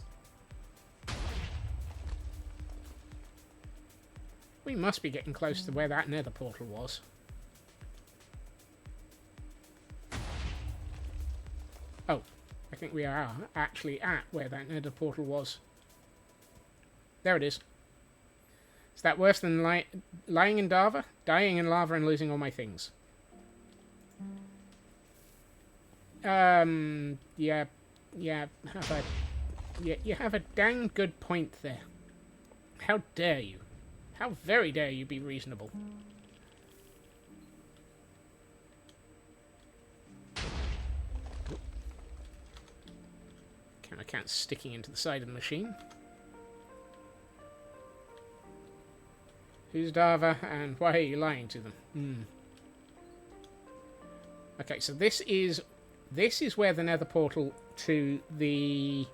We must be getting close to where that nether portal was. Oh, I think we are actually at where that nether portal was. There it is. Is that worse than lying in lava? Dying in lava and losing all my things. Yeah, you have a dang good point there. How dare you? How very dare you be reasonable? Camera can't sticking into the side of the machine. Who's Dava and why are you lying to them? Okay, so this is where the nether portal to the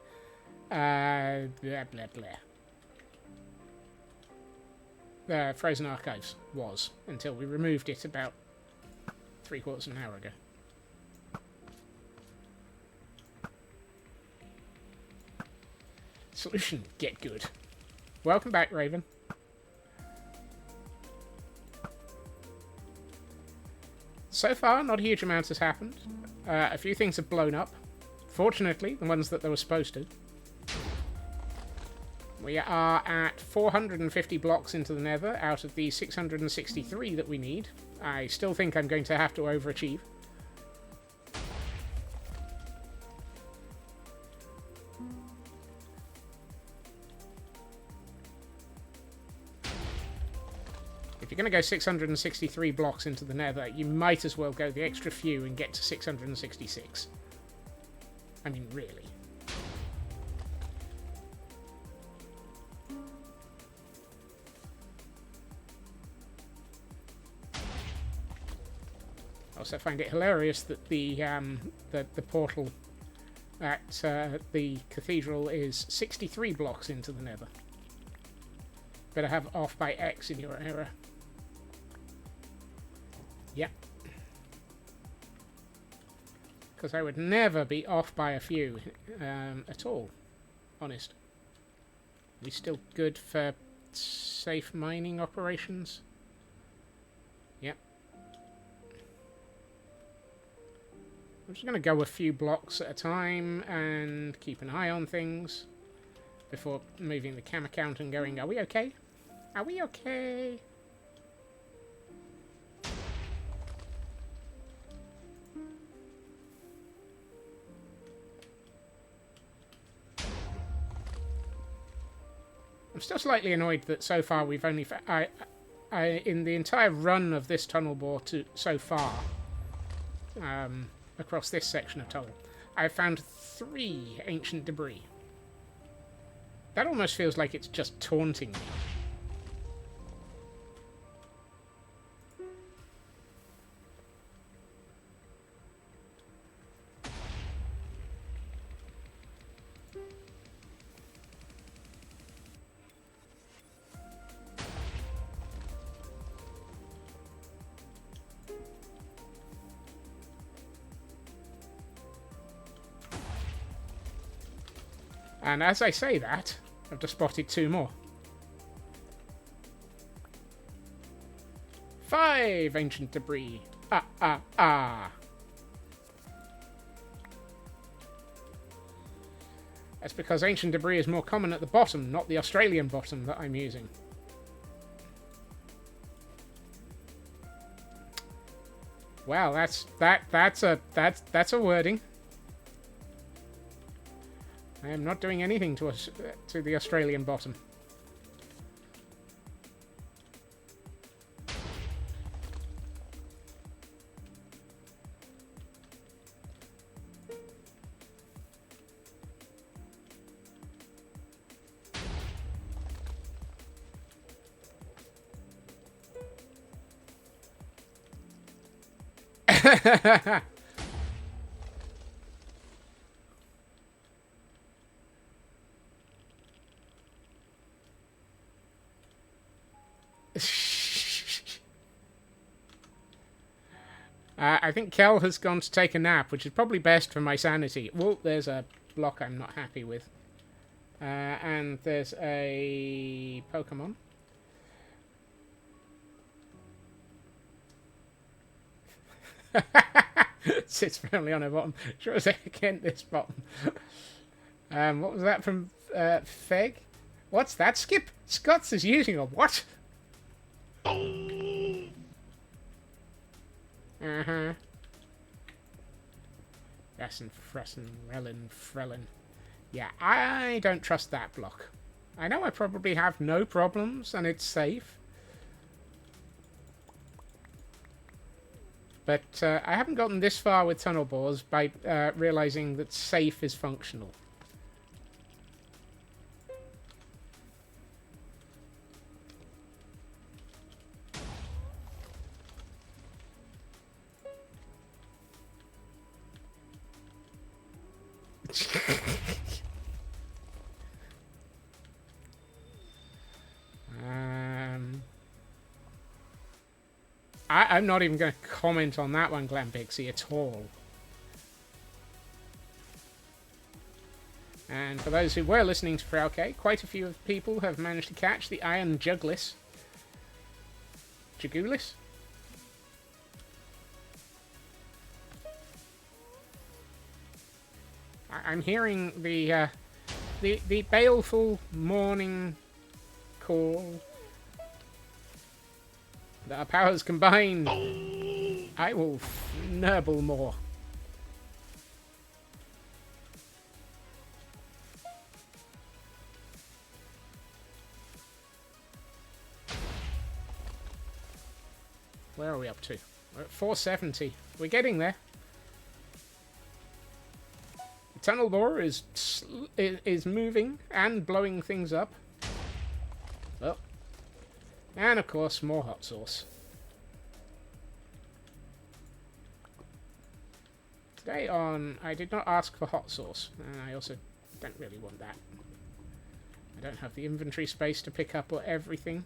Frozen Archives was, until we removed it about 3/4 of an hour ago. Solution, get good. Welcome back, Raven. So far, not a huge amount has happened. A few things have blown up. Fortunately, the ones that they were supposed to. We are at 450 blocks into the nether out of the 663 that we need. I still think I'm going to have to overachieve. If you're going to go 663 blocks into the nether, you might as well go the extra few and get to 666. I mean, really. I also find it hilarious that the portal at the cathedral is 63 blocks into the nether. Better have off by X in your error. Yep. Because I would never be off by a few at all. Honest. Are we still good for safe mining operations? Yep. I'm just going to go a few blocks at a time and keep an eye on things before moving the camera count and going, are we okay? Are we okay? I'm still slightly annoyed that so far we've only... in the entire run of this tunnel bore so far, across this section of tunnel, I've found 3 ancient debris. That almost feels like it's just taunting me. And as I say that, I've just spotted 2 more. 5 ancient debris. That's because ancient debris is more common at the bottom, not the Australian bottom that I'm using. Well, that's a wording. I am not doing anything to the Australian bottom. I think Kel has gone to take a nap, which is probably best for my sanity. Whoa, there's a block I'm not happy with. And there's a Pokemon. Sits firmly on her bottom. Sure as heck in this bottom. What was that from Feg? What's that, Skip? Scott's is using a what? Uh-huh. Fressen, Frellin. Yeah, I don't trust that block. I know I probably have no problems and it's safe. But I haven't gotten this far with tunnel bores by realizing that safe is functional. I'm not even going to comment on that one, Glam Pixie, at all. And for those who were listening to Frauke, quite a few people have managed to catch the Iron Jugulis. Jagulis? I'm hearing the baleful morning call. That our powers combined, I will nurble more. Where are we up to? We're at 470. We're getting there. The tunnel bore is moving and blowing things up. Well. And, of course, more hot sauce. Today on, I did not ask for hot sauce. And I also don't really want that. I don't have the inventory space to pick up everything.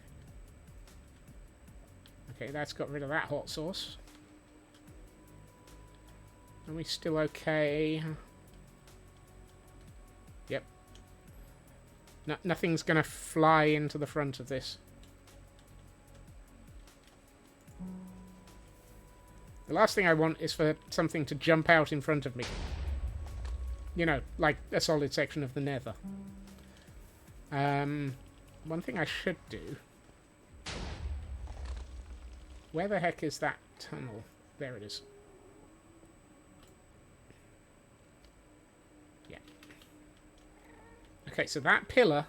Okay, that's got rid of that hot sauce. Are we still okay? Yep. Nothing's going to fly into the front of this. The last thing I want is for something to jump out in front of me. You know, like a solid section of the Nether. One thing I should do... Where the heck is that tunnel? There it is. Yeah. Okay, so that pillar,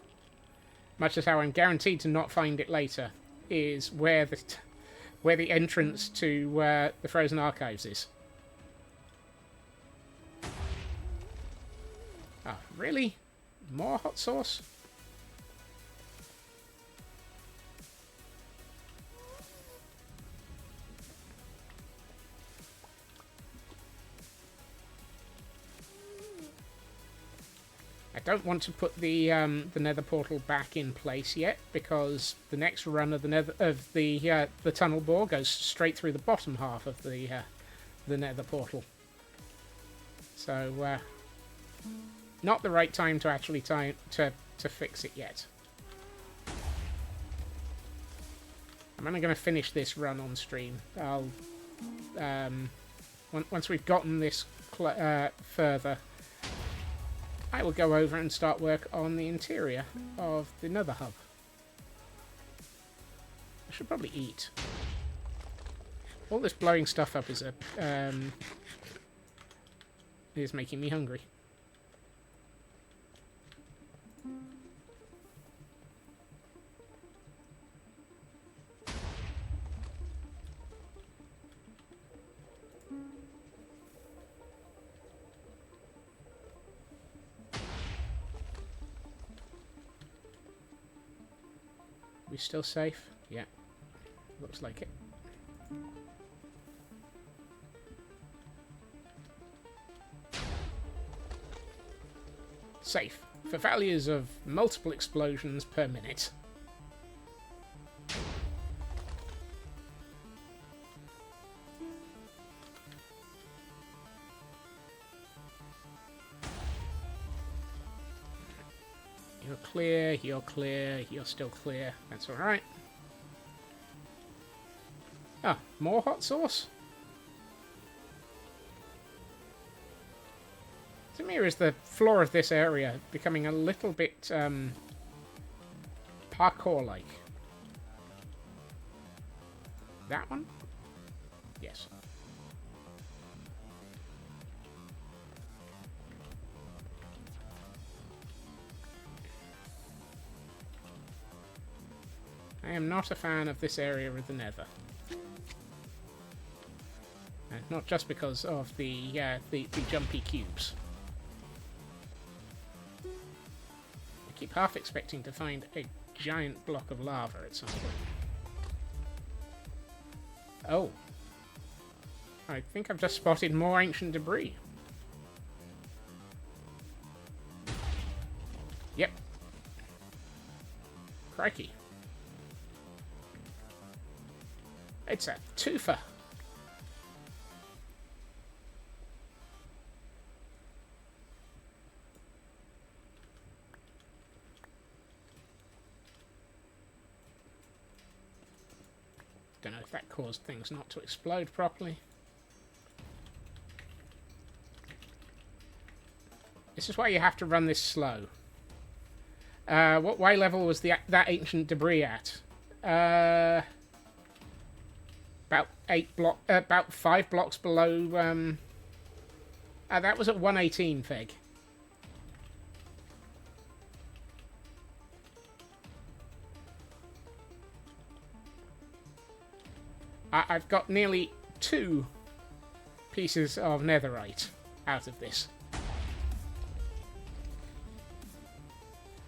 much as how I'm guaranteed to not find it later, is where the entrance to the Frozen Archives is. Oh, really? More hot sauce? I don't want to put the Nether portal back in place yet, because the next run of the tunnel bore goes straight through the bottom half of the Nether portal. So not the right time to actually to fix it yet. I'm only going to finish this run on stream. I'll once we've gotten this further, I will go over and start work on the interior of the Nether hub. I should probably eat. All this blowing stuff up is making me hungry. We still safe? Yeah. Looks like it. Safe. For values of multiple explosions per minute. You're clear, you're clear, you're still clear. That's alright. Ah, more hot sauce? To me, is the floor of this area becoming a little bit parkour-like? That one? Yes. I am not a fan of this area of the Nether. Not just because of the jumpy cubes. I keep half expecting to find a giant block of lava at some point. Oh. I think I've just spotted more ancient debris. Yep. Crikey. It's a twofer. Don't know if that caused things not to explode properly. This is why you have to run this slow. What Y level was that ancient debris at? About 5 blocks below. That was at 118, Feg. I've got nearly 2 pieces of netherite out of this.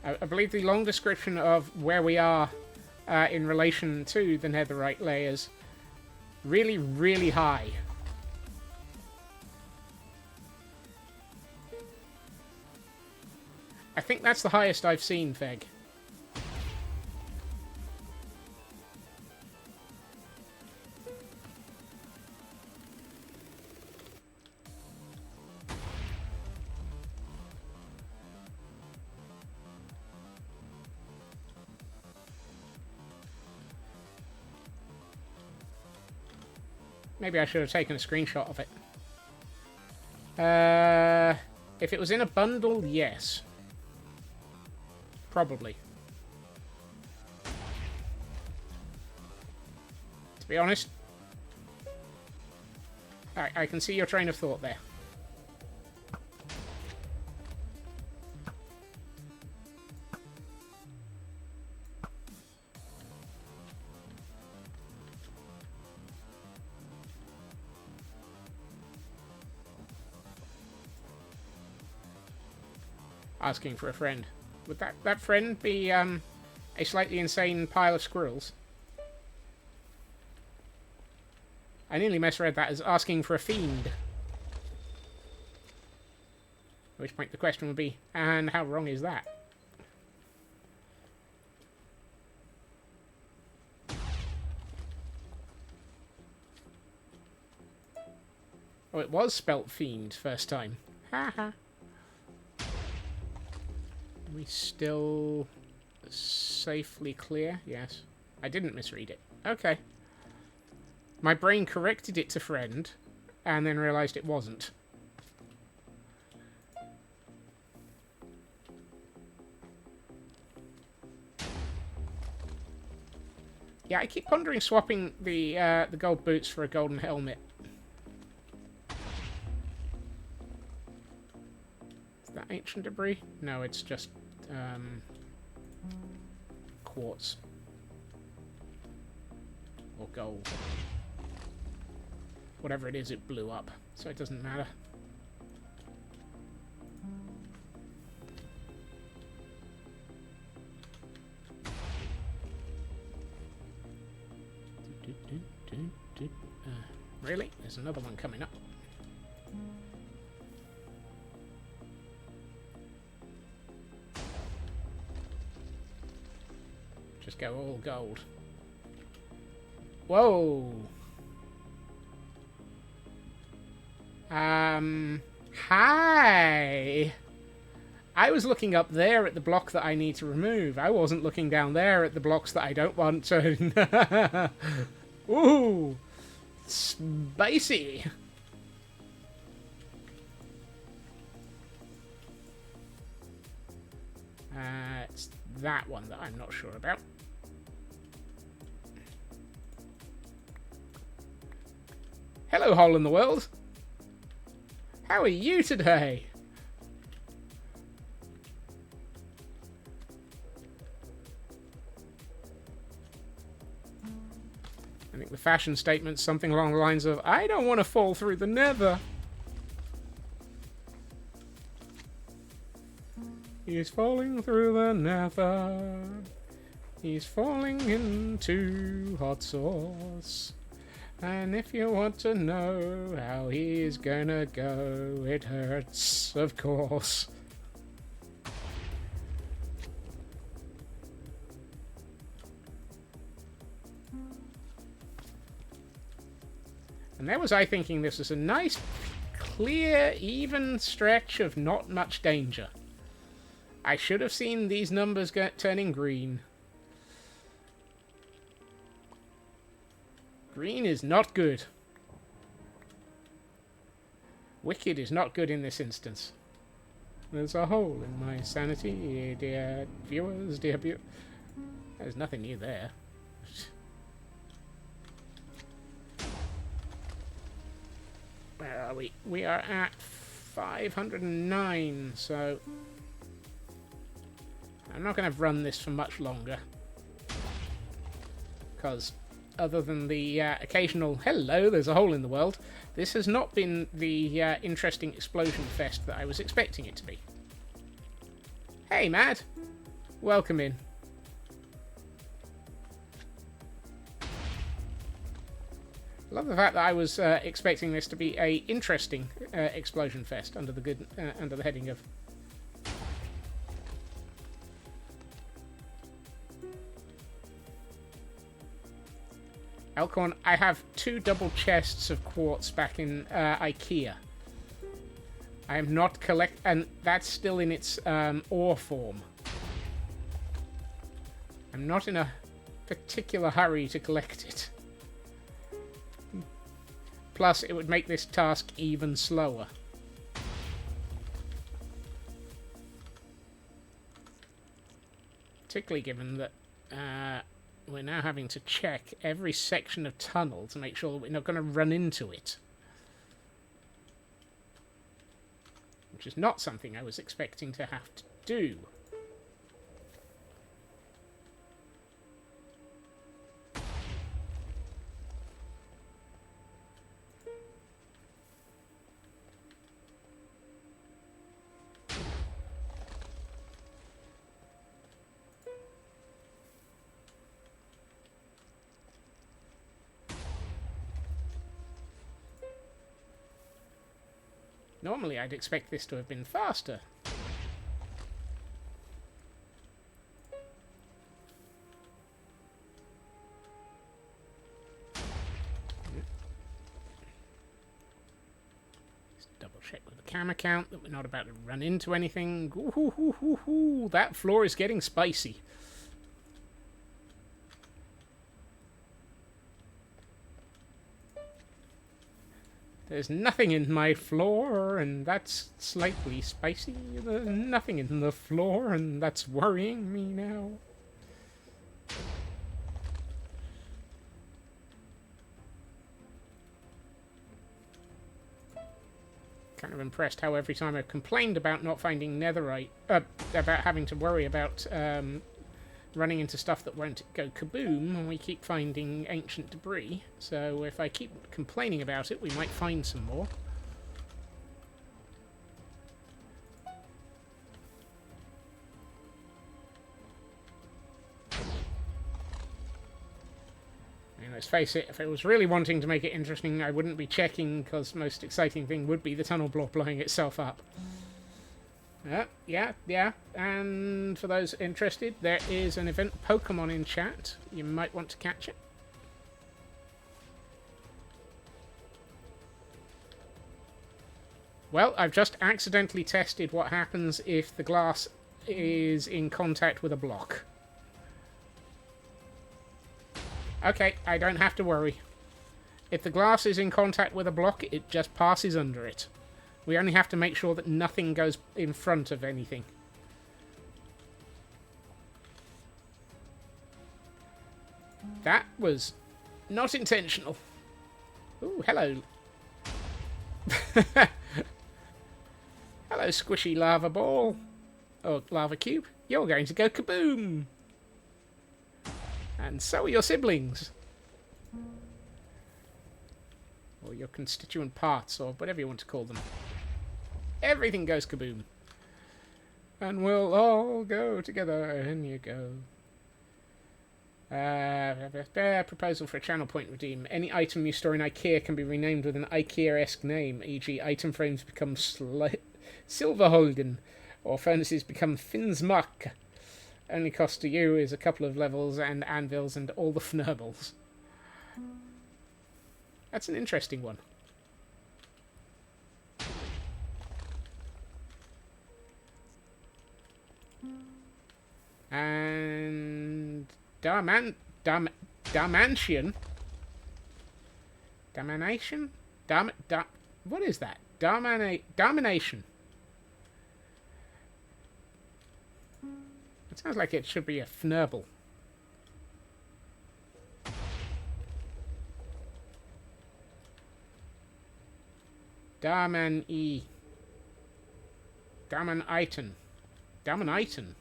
I believe the long description of where we are in relation to the netherite layers really, really high. I think that's the highest I've seen, Feg. Maybe I should have taken a screenshot of it. If it was in a bundle, yes. Probably. To be honest, I can see your train of thought there. Asking for a friend. Would that friend be a slightly insane pile of squirrels? I nearly misread that as asking for a fiend. At which point the question would be, and how wrong is that? Oh, it was spelt fiend first time. Haha. We still safely clear? Yes. I didn't misread it. Okay. My brain corrected it to friend, and then realised it wasn't. Yeah, I keep pondering swapping the gold boots for a golden helmet. Is that ancient debris? No, it's just quartz. Or gold. Whatever it is, it blew up, so it doesn't matter. Really? There's another one coming up. Just go all gold. Whoa. Hi. I was looking up there at the block that I need to remove. I wasn't looking down there at the blocks that I don't want to. Ooh. Spicy. It's that one that I'm not sure about. Hello, hole in the world. How are you today? I think the fashion statement's something along the lines of, I don't want to fall through the nether. He's falling through the nether. He's falling into hot sauce. And if you want to know how he's gonna go, it hurts, of course. And there was I thinking this was a nice, clear, even stretch of not much danger. I should have seen these numbers turning green. Green is not good. Wicked is not good in this instance. There's a hole in my sanity, dear viewers, dear viewers. There's nothing new there. Where are we? We are at 509, so I'm not going to run this for much longer. Because other than the occasional, hello, there's a hole in the world, this has not been the interesting explosion fest that I was expecting it to be. Hey, Mad. Welcome in. I love the fact that I was expecting this to be a interesting explosion fest under the under the heading of Elkhorn. I have 2 double chests of quartz back in IKEA. I am not and that's still in its ore form. I'm not in a particular hurry to collect it. Plus, it would make this task even slower. Particularly given that we're now having to check every section of tunnel to make sure that we're not going to run into it. Which is not something I was expecting to have to do. Normally, I'd expect this to have been faster. Just double check with the camera count that we're not about to run into anything. Ooh, that floor is getting spicy. There's nothing in my floor, and that's slightly spicy. There's nothing in the floor, and that's worrying me now. Kind of impressed how every time I've complained about not finding netherite, about having to worry about running into stuff that won't go kaboom, and we keep finding ancient debris. So if I keep complaining about it, we might find some more. And let's face it, if I was really wanting to make it interesting, I wouldn't be checking, because the most exciting thing would be the tunnel block blowing itself up. Yeah. And for those interested, there is an event Pokemon in chat. You might want to catch it. Well, I've just accidentally tested what happens if the glass is in contact with a block. Okay, I don't have to worry. If the glass is in contact with a block, it just passes under it. We only have to make sure that nothing goes in front of anything. That was not intentional. Ooh, hello. Hello, squishy lava ball. Or lava cube. You're going to go kaboom! And so are your siblings. Or your constituent parts, or whatever you want to call them. Everything goes kaboom. And we'll all go together. In you go. Proposal for a channel point redeem. Any item you store in IKEA can be renamed with an IKEA-esque name, e.g. item frames become Silverholgen, or furnaces become Finsmark. Only cost to you is a couple of levels and anvils and all the fnurbles. That's an interesting one. And Damantian? Domination? What is that? Domination. It sounds like it should be a fnurble. Daman-E. Daman-Iton. Daman-Iton.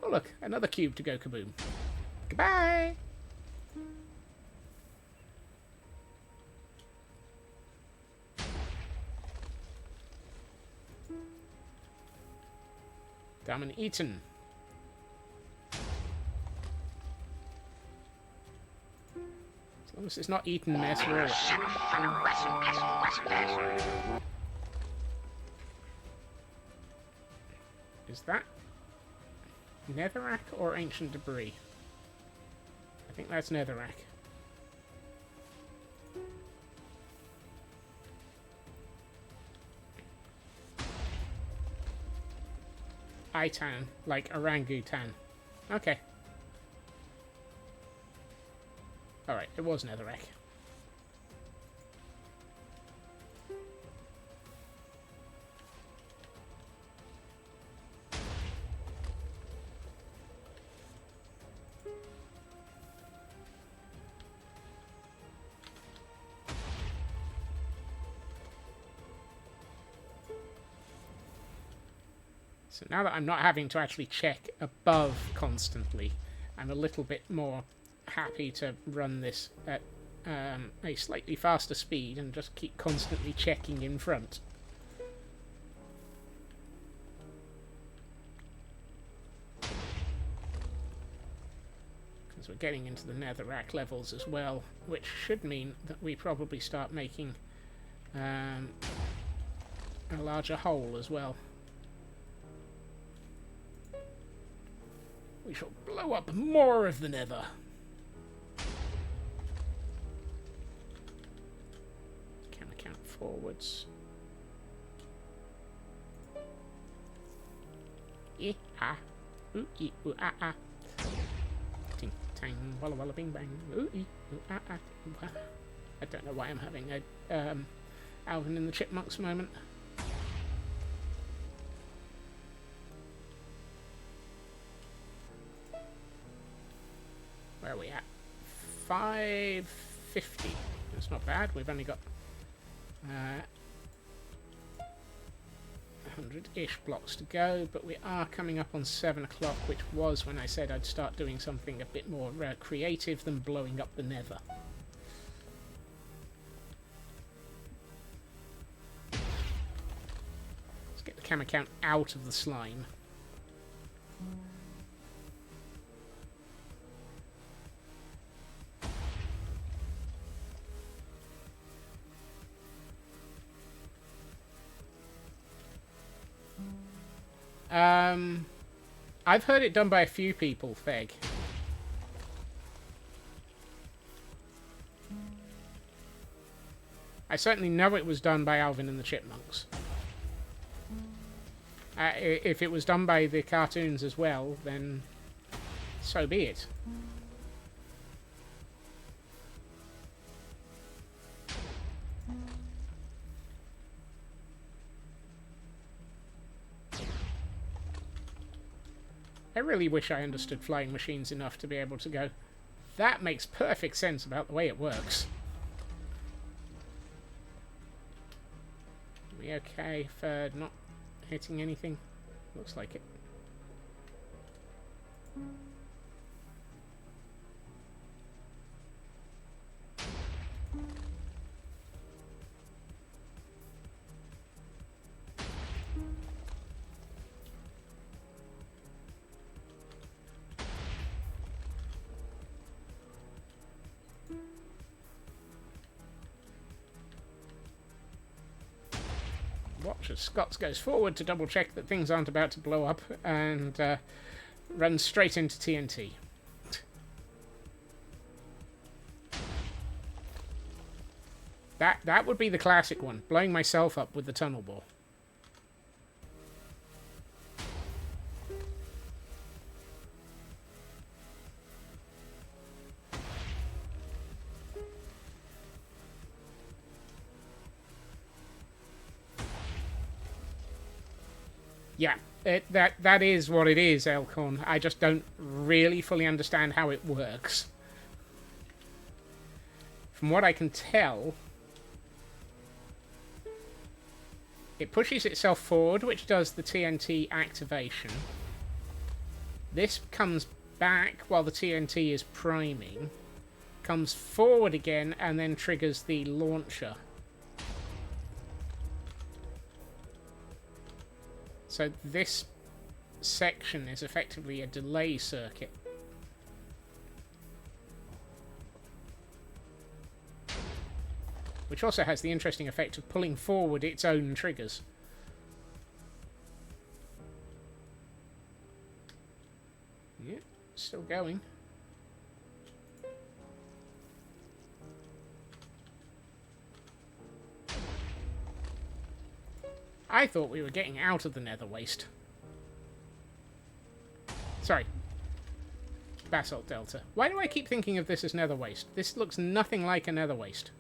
Oh look, another cube to go kaboom. Goodbye! Daman-Eaton. As long as it's not eaten mess, we're all Is that netherrack or ancient debris? I think that's netherrack. Itan, like orangutan. Okay. Alright, it was netherrack. So now that I'm not having to actually check above constantly, I'm a little bit more happy to run this at a slightly faster speed and just keep constantly checking in front. Because we're getting into the netherrack levels as well, which should mean that we probably start making a larger hole as well. We shall blow up more of the nether. Camera count forwards. Ah. Ooh, ooh, ah, ah. Ting, tang, walla, walla, bing, bang. Ooh, ooh, ah, ah. I don't know why I'm having a Alvin and the Chipmunks moment. Where are we at? 550. That's not bad. We've only got 100-ish blocks to go, but we are coming up on 7 o'clock, which was when I said I'd start doing something a bit more creative than blowing up the nether. Let's get the camera count out of the slime. I've heard it done by a few people, Feg. I certainly know it was done by Alvin and the Chipmunks. If it was done by the cartoons as well, then so be it. I really wish I understood flying machines enough to be able to go, that makes perfect sense about the way it works. Are we okay for not hitting anything? Looks like it. Watch as Scots goes forward to double check that things aren't about to blow up and runs straight into TNT. That would be the classic one, blowing myself up with the tunnel bore. Yeah, that is what it is, Elkhorn. I just don't really fully understand how it works. From what I can tell, it pushes itself forward, which does the TNT activation. This comes back while the TNT is priming, comes forward again, and then triggers the launcher. So this section is effectively a delay circuit. Which also has the interesting effect of pulling forward its own triggers. Yeah, still going. I thought we were getting out of the Nether Waste. Sorry. Basalt Delta. Why do I keep thinking of this as Nether Waste? This looks nothing like a Nether Waste.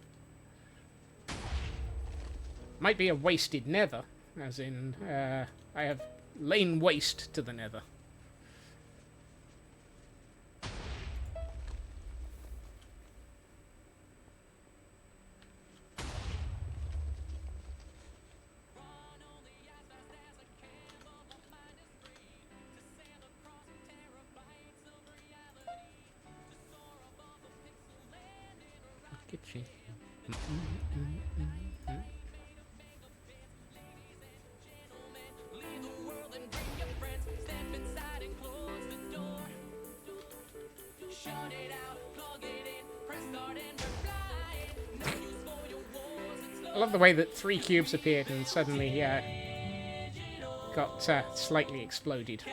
Might be a wasted Nether, as in, I have lain waste to the Nether. Kitchen. I love the way that 3 cubes appeared and suddenly got slightly exploded.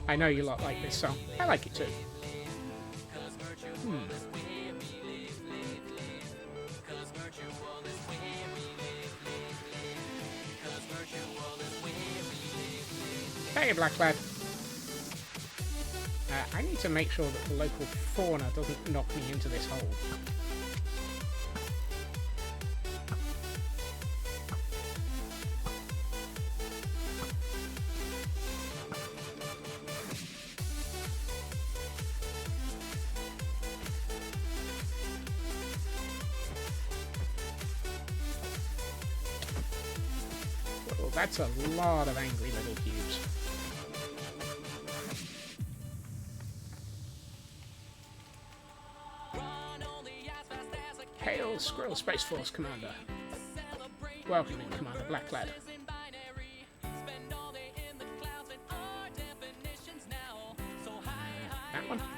I know you lot like this song. I like it too. Hey, Black Lad. I need to make sure that the local fauna doesn't knock me into this hole. Well, that's a lot of angry little cubes. Hail, Squirrel Space Force Commander. Welcome in, Commander Black Lad. That one? Yes.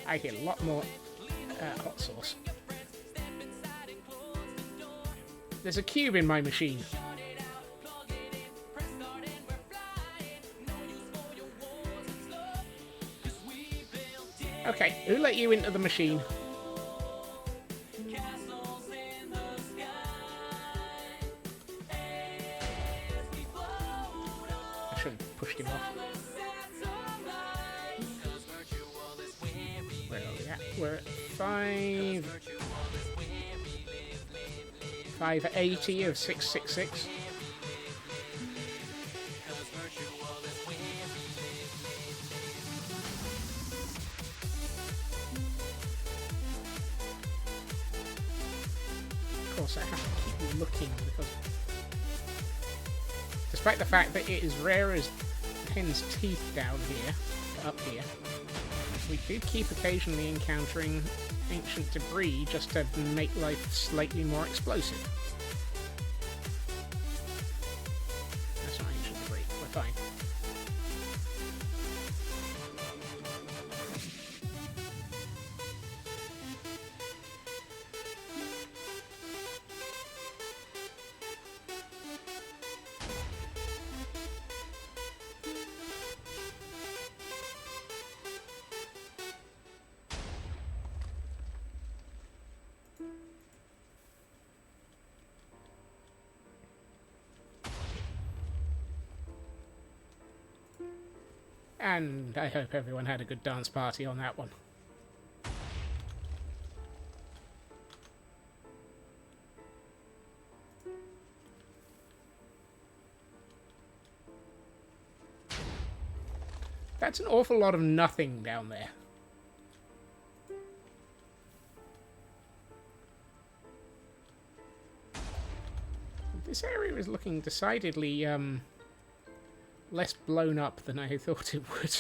I hear a lot more hot sauce. There's a cube in my machine. Okay, who let you into the machine? I should have pushed him off. Where are we at? We're at 580 of 666. Of course, I have to keep looking because, despite the fact that it is rare as hen's teeth down here, up here, we do keep occasionally encountering ancient debris just to make life slightly more explosive. That's not ancient debris, we're fine. And I hope everyone had a good dance party on that one. That's an awful lot of nothing down there. This area is looking decidedly, less blown up than I thought it would.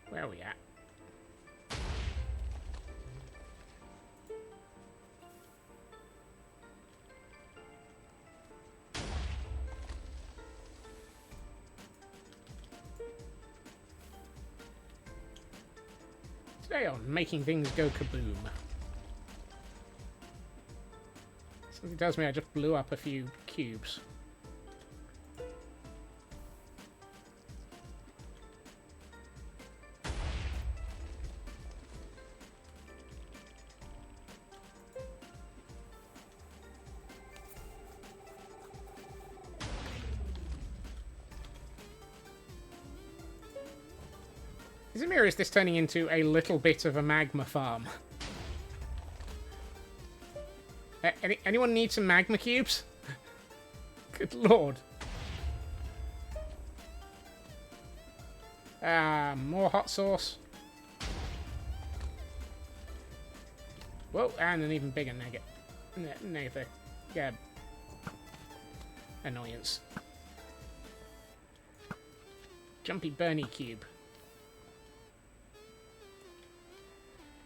Where are we at? Today on making things go kaboom. Something tells me I just blew up a few cubes. Izmir, is this turning into a little bit of a magma farm? Anyone need some magma cubes? Good lord. More hot sauce. Whoa, and an even bigger nugget. Nether. Yeah. Annoyance. Jumpy Bernie cube.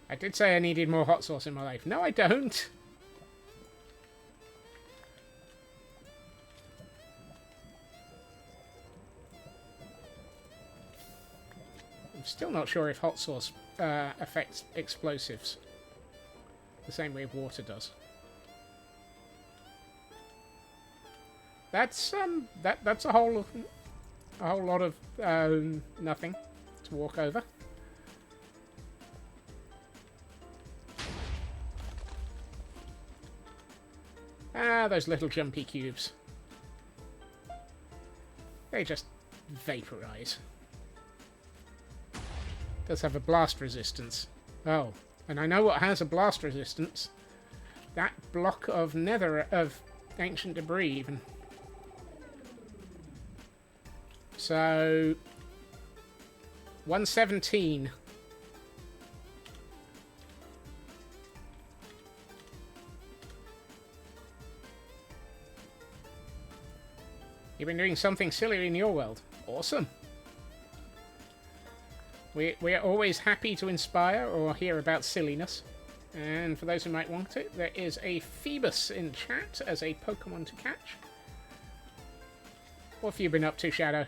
I did say I needed more hot sauce in my life. No, I don't. I'm still not sure if hot sauce affects explosives the same way water does. That's that's a whole lot of nothing to walk over. Ah, those little jumpy cubes. They just vaporize. Does have a blast resistance. Oh, and I know what has a blast resistance. That block of nether, of ancient debris even. So 117. You've been doing something silly in your world. Awesome. We're always happy to inspire or hear about silliness. And for those who might want it, there is a Phoebus in chat as a Pokemon to catch. What have you been up to, Shadow?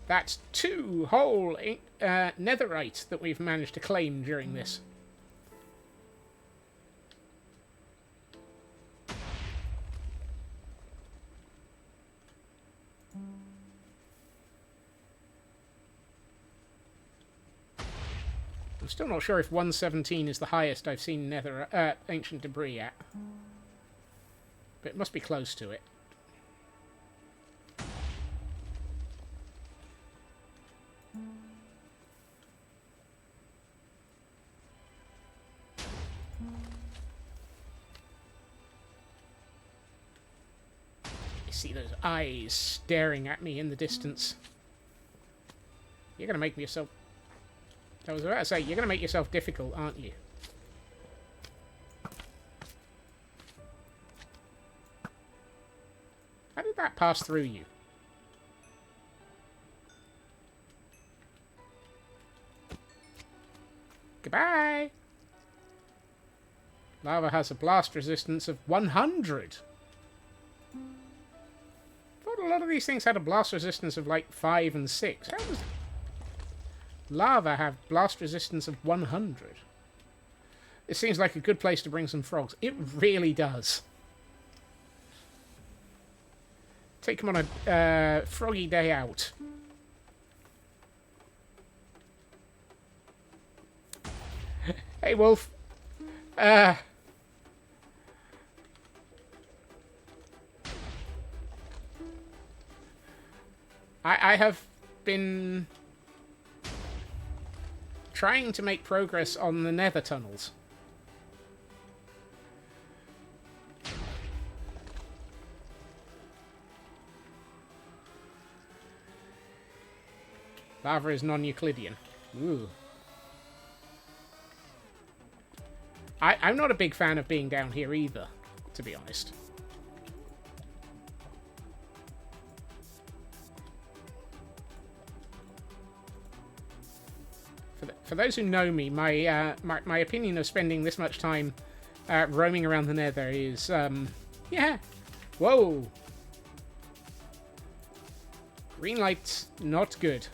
That's 2 whole netherite that we've managed to claim during this. I'm still not sure if 117 is the highest I've seen nether ancient debris at. But it must be close to it. See those eyes staring at me in the distance. You're going to make yourself... I was about to say, you're going to make yourself difficult, aren't you? How did that pass through you? Goodbye! Lava has a blast resistance of 100. A lot of these things had a blast resistance of like 5 and 6. How does lava have blast resistance of 100? It seems like a good place to bring some frogs. It really does. Take them on a froggy day out. Hey, Wolf. I have been trying to make progress on the Nether tunnels. Lava is non-Euclidean. Ooh. I'm not a big fan of being down here either, to be honest. For those who know me, my opinion of spending this much time roaming around the Nether is, yeah. Whoa. Green light's not good.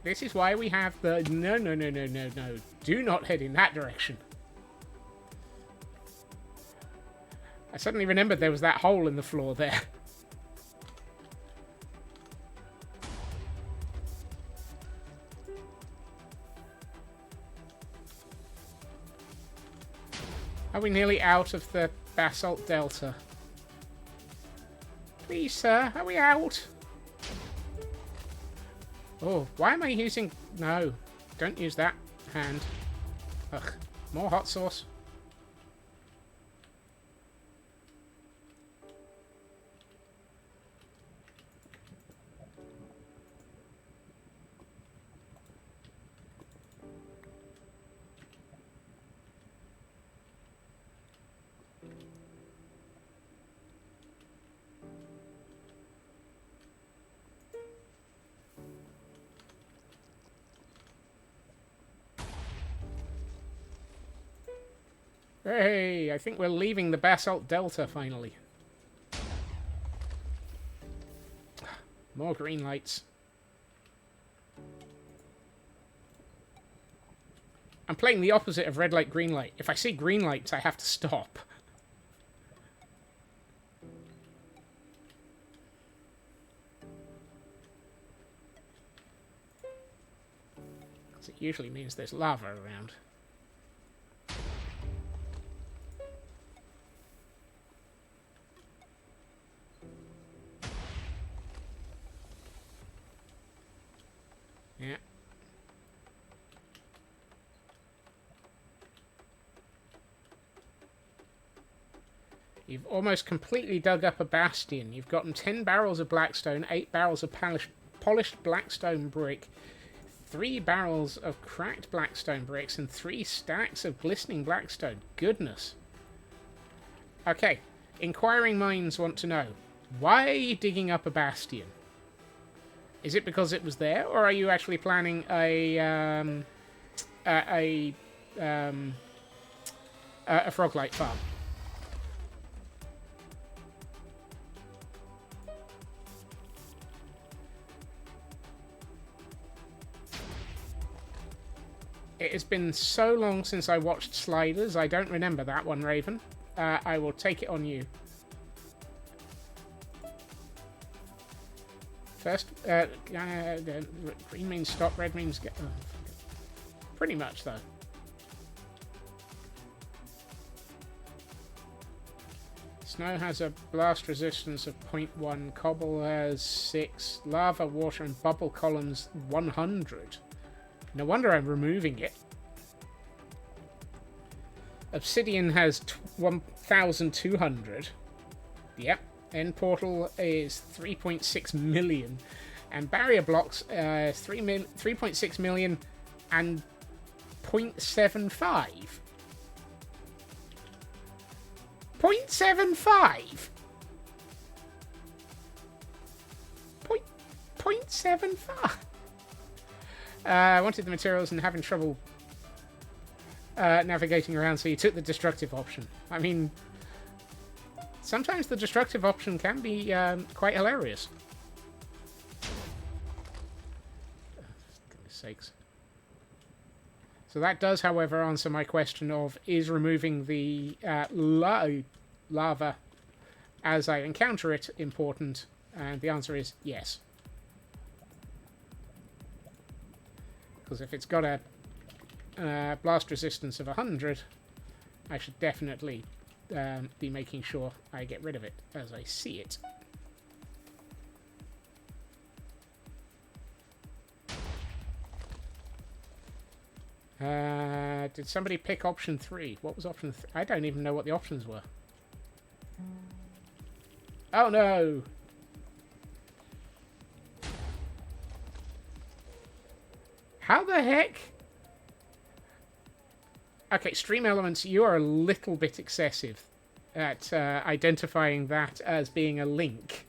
This is why we have the... No. Do not head in that direction. I suddenly remembered there was that hole in the floor there. Are we nearly out of the basalt delta? Please, sir, are we out? Oh, why am I using... No, don't use that hand. Ugh, more hot sauce. Hey, I think we're leaving the basalt delta finally. More green lights. I'm playing the opposite of red light, green light. If I see green lights, I have to stop. Because it usually means there's lava around. Yeah. You've almost completely dug up a bastion. You've gotten 10 barrels of blackstone, 8 barrels of polished blackstone brick, 3 barrels of cracked blackstone bricks, and 3 stacks of glistening blackstone. Goodness. Okay. Inquiring minds want to know, why are you digging up a bastion? Is it because it was there, or are you actually planning a frog-light farm? It has been so long since I watched Sliders, I don't remember that one, Raven. I will take it on you. First, green means stop, red means get... Oh, pretty much, though. Snow has a blast resistance of 0.1, cobble has 6, lava, water, and bubble columns 100. No wonder I'm removing it. Obsidian has 1,200. Yep. End portal is 3.6 million. And barrier blocks 3.6 million and 0.75. 0.75? 0.75? I wanted the materials and having trouble navigating around, so you took the destructive option. I mean, sometimes the destructive option can be quite hilarious. Goodness sakes. So that does, however, answer my question of, is removing the lava as I encounter it important? And the answer is yes. Because if it's got a blast resistance of 100, I should definitely be making sure I get rid of it as I see it. Did somebody pick option 3? What was option 3? I don't even know what the options were. Oh no! How the heck? Okay, Stream Elements, you are a little bit excessive at identifying that as being a link.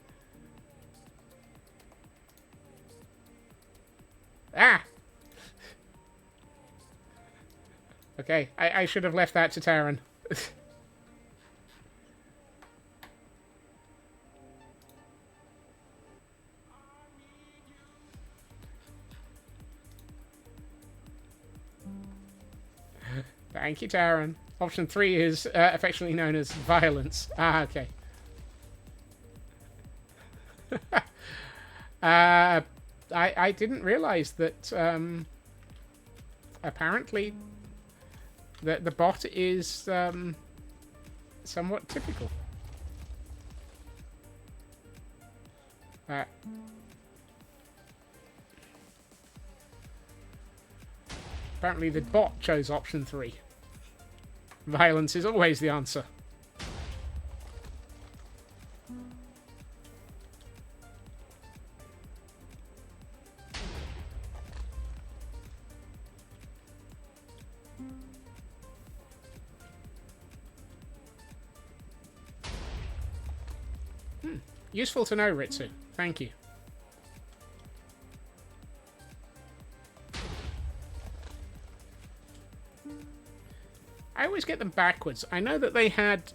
Ah! Okay, I should have left that to Taran. Thank you, Taran. Option 3 is affectionately known as violence. Ah, okay. I didn't realize that apparently the bot is somewhat typical. Apparently the bot chose option 3. Violence is always the answer. Useful to know, Ritsu. Thank you. I always get them backwards. I know that they had...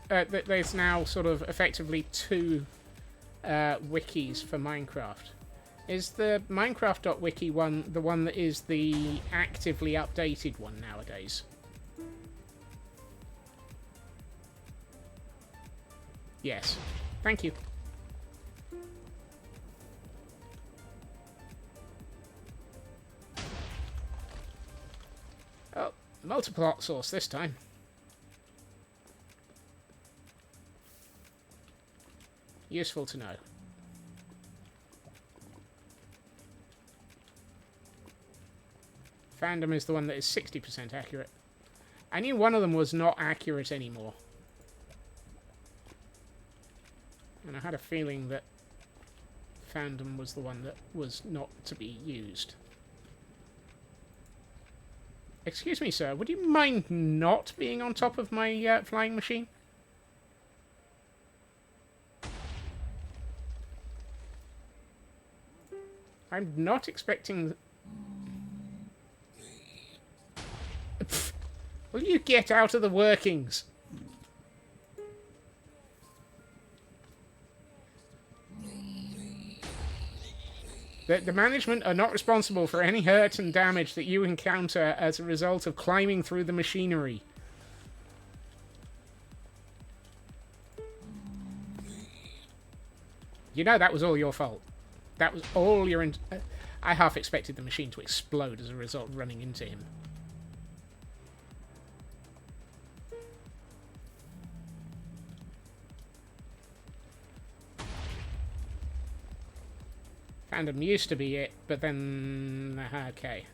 that there's now sort of effectively 2 wikis for Minecraft. Is the Minecraft.wiki one the one that is the actively updated one nowadays? Yes. Thank you. Oh, multiple hot sauce this time. Useful to know. Fandom is the one that is 60% accurate. I knew one of them was not accurate anymore. And I had a feeling that Fandom was the one that was not to be used. Excuse me, sir. Would you mind not being on top of my flying machine? I'm not expecting... Pfft. Will you get out of the workings? The management are not responsible for any hurt and damage that you encounter as a result of climbing through the machinery. You know that was all your fault. That was all your... I half expected the machine to explode as a result of running into him. Fandom used to be it, but then... okay.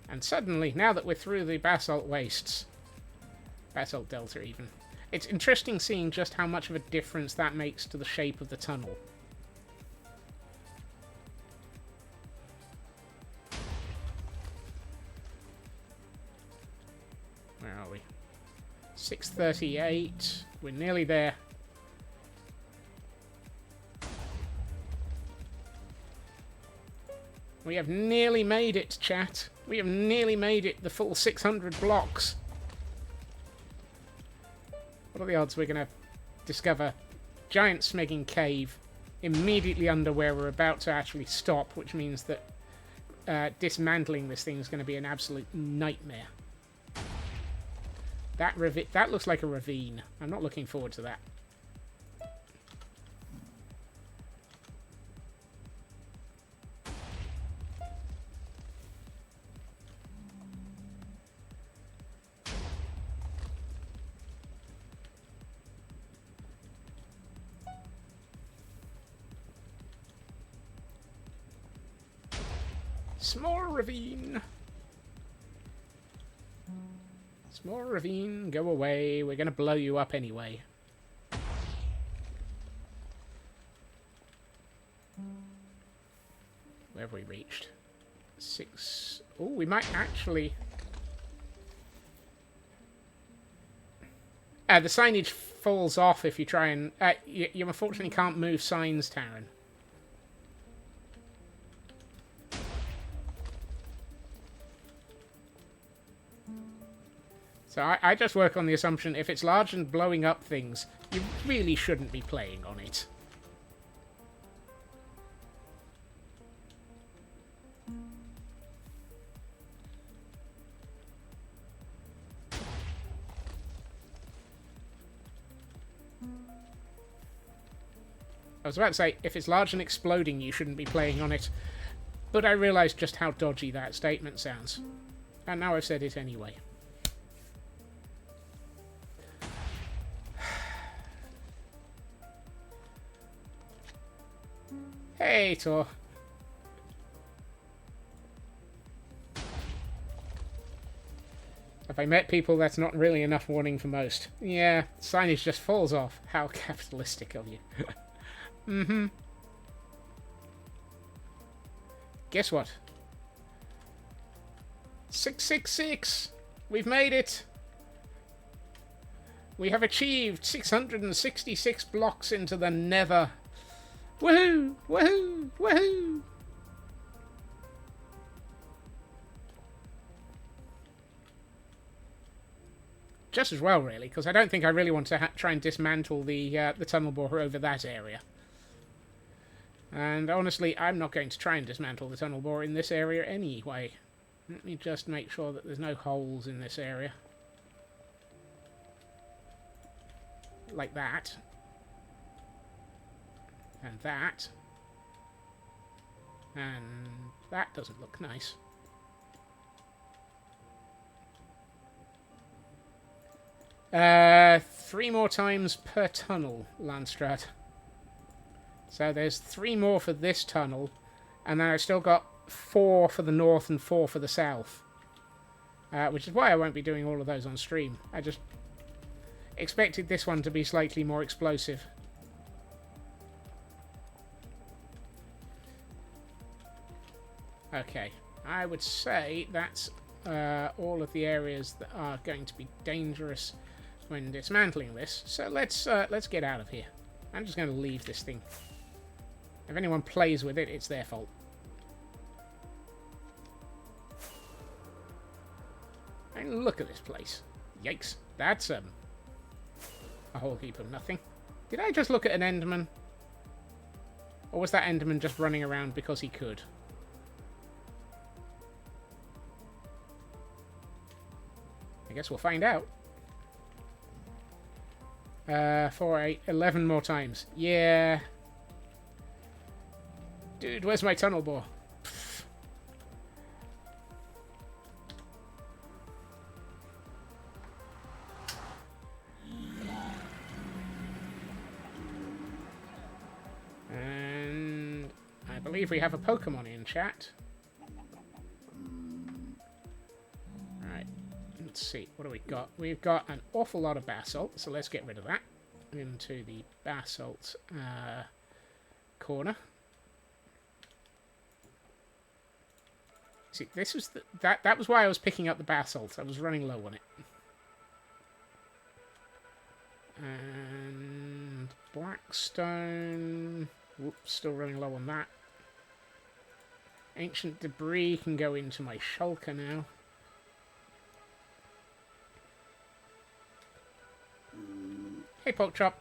And suddenly, now that we're through the basalt wastes... basalt delta, even... it's interesting seeing just how much of a difference that makes to the shape of the tunnel. Where are we? 6:38. We're nearly there. We have nearly made it, chat. We have nearly made it the full 600 blocks. What are the odds we're going to discover giant smegging cave immediately under where we're about to actually stop, which means that dismantling this thing is going to be an absolute nightmare. That looks like a ravine. I'm not looking forward to that. Small ravine. Small ravine, go away. We're going to blow you up anyway. Where have we reached? 6. Oh, we might actually... the signage falls off if you try and... you unfortunately can't move signs, Taryn. So I just work on the assumption if it's large and blowing up things, you really shouldn't be playing on it. I was about to say, if it's large and exploding, you shouldn't be playing on it. But I realised just how dodgy that statement sounds. And now I've said it anyway. Hey, Tor. Have I met people? That's not really enough warning for most. Yeah, signage just falls off. How capitalistic of you. Mm-hmm. Guess what? 666! We've made it! We have achieved 666 blocks into the Nether. Woohoo! Woohoo! Woohoo! Just as well, really, because I don't think I really want to try and dismantle the tunnel borer over that area. And honestly, I'm not going to try and dismantle the tunnel borer in this area anyway. Let me just make sure that there's no holes in this area. Like that. And that. And that doesn't look nice. Three more times per tunnel, Landstrat. So there's 3 more for this tunnel, and then I've still got 4 for the north and 4 for the south. Which is why I won't be doing all of those on stream. Expected this one to be slightly more explosive. Okay, I would say that's all of the areas that are going to be dangerous when dismantling this. So let's get out of here. I'm just going to leave this thing. If anyone plays with it, it's their fault. And look at this place. Yikes. That's a whole heap of nothing. Did I just look at an Enderman? Or was that Enderman just running around because he could? I guess we'll find out. 4, 8, 11 more times. Yeah. Dude, where's my tunnel bore? Pfft. And I believe we have a Pokemon in chat. Right. Let's see. What do we got? We've got an awful lot of basalt, so let's get rid of that. Into the basalt corner. See, this was that was why I was picking up the basalt. I was running low on it. And blackstone. Whoops, still running low on that. Ancient debris can go into my shulker now. Hey, Pork Chop.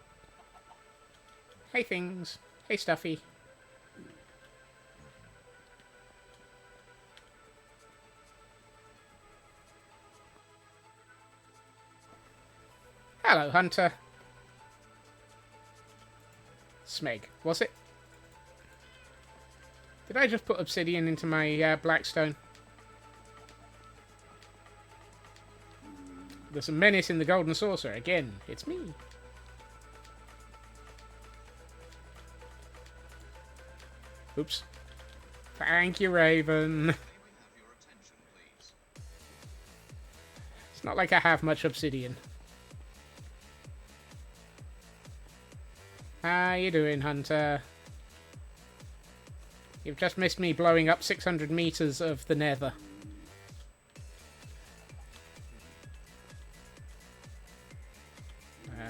Hey, things. Hey, Stuffy. Hello, Hunter. Smeg, was it? Did I just put obsidian into my blackstone? There's a menace in the golden saucer. Again, it's me. Oops. Thank you, Raven. It's not like I have much obsidian. How you doing, Hunter? You've just missed me blowing up 600 meters of the Nether.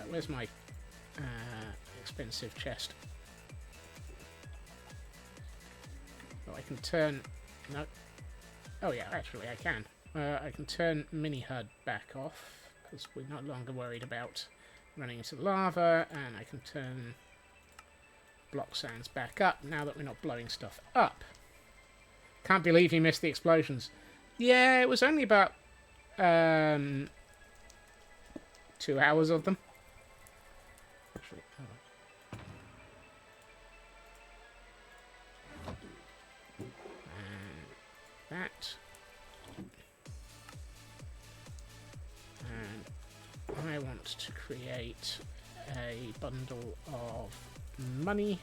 Where's my expensive chest? Oh, I can turn... No. Oh, yeah, actually, I can. I can turn Mini HUD back off, because we're no longer worried about running into lava, and I can turn block sands back up now that we're not blowing stuff up. Can't believe you missed the explosions. Yeah, it was only about 2 hours of them. Actually, hold on. And that. And I want to create a bundle of money.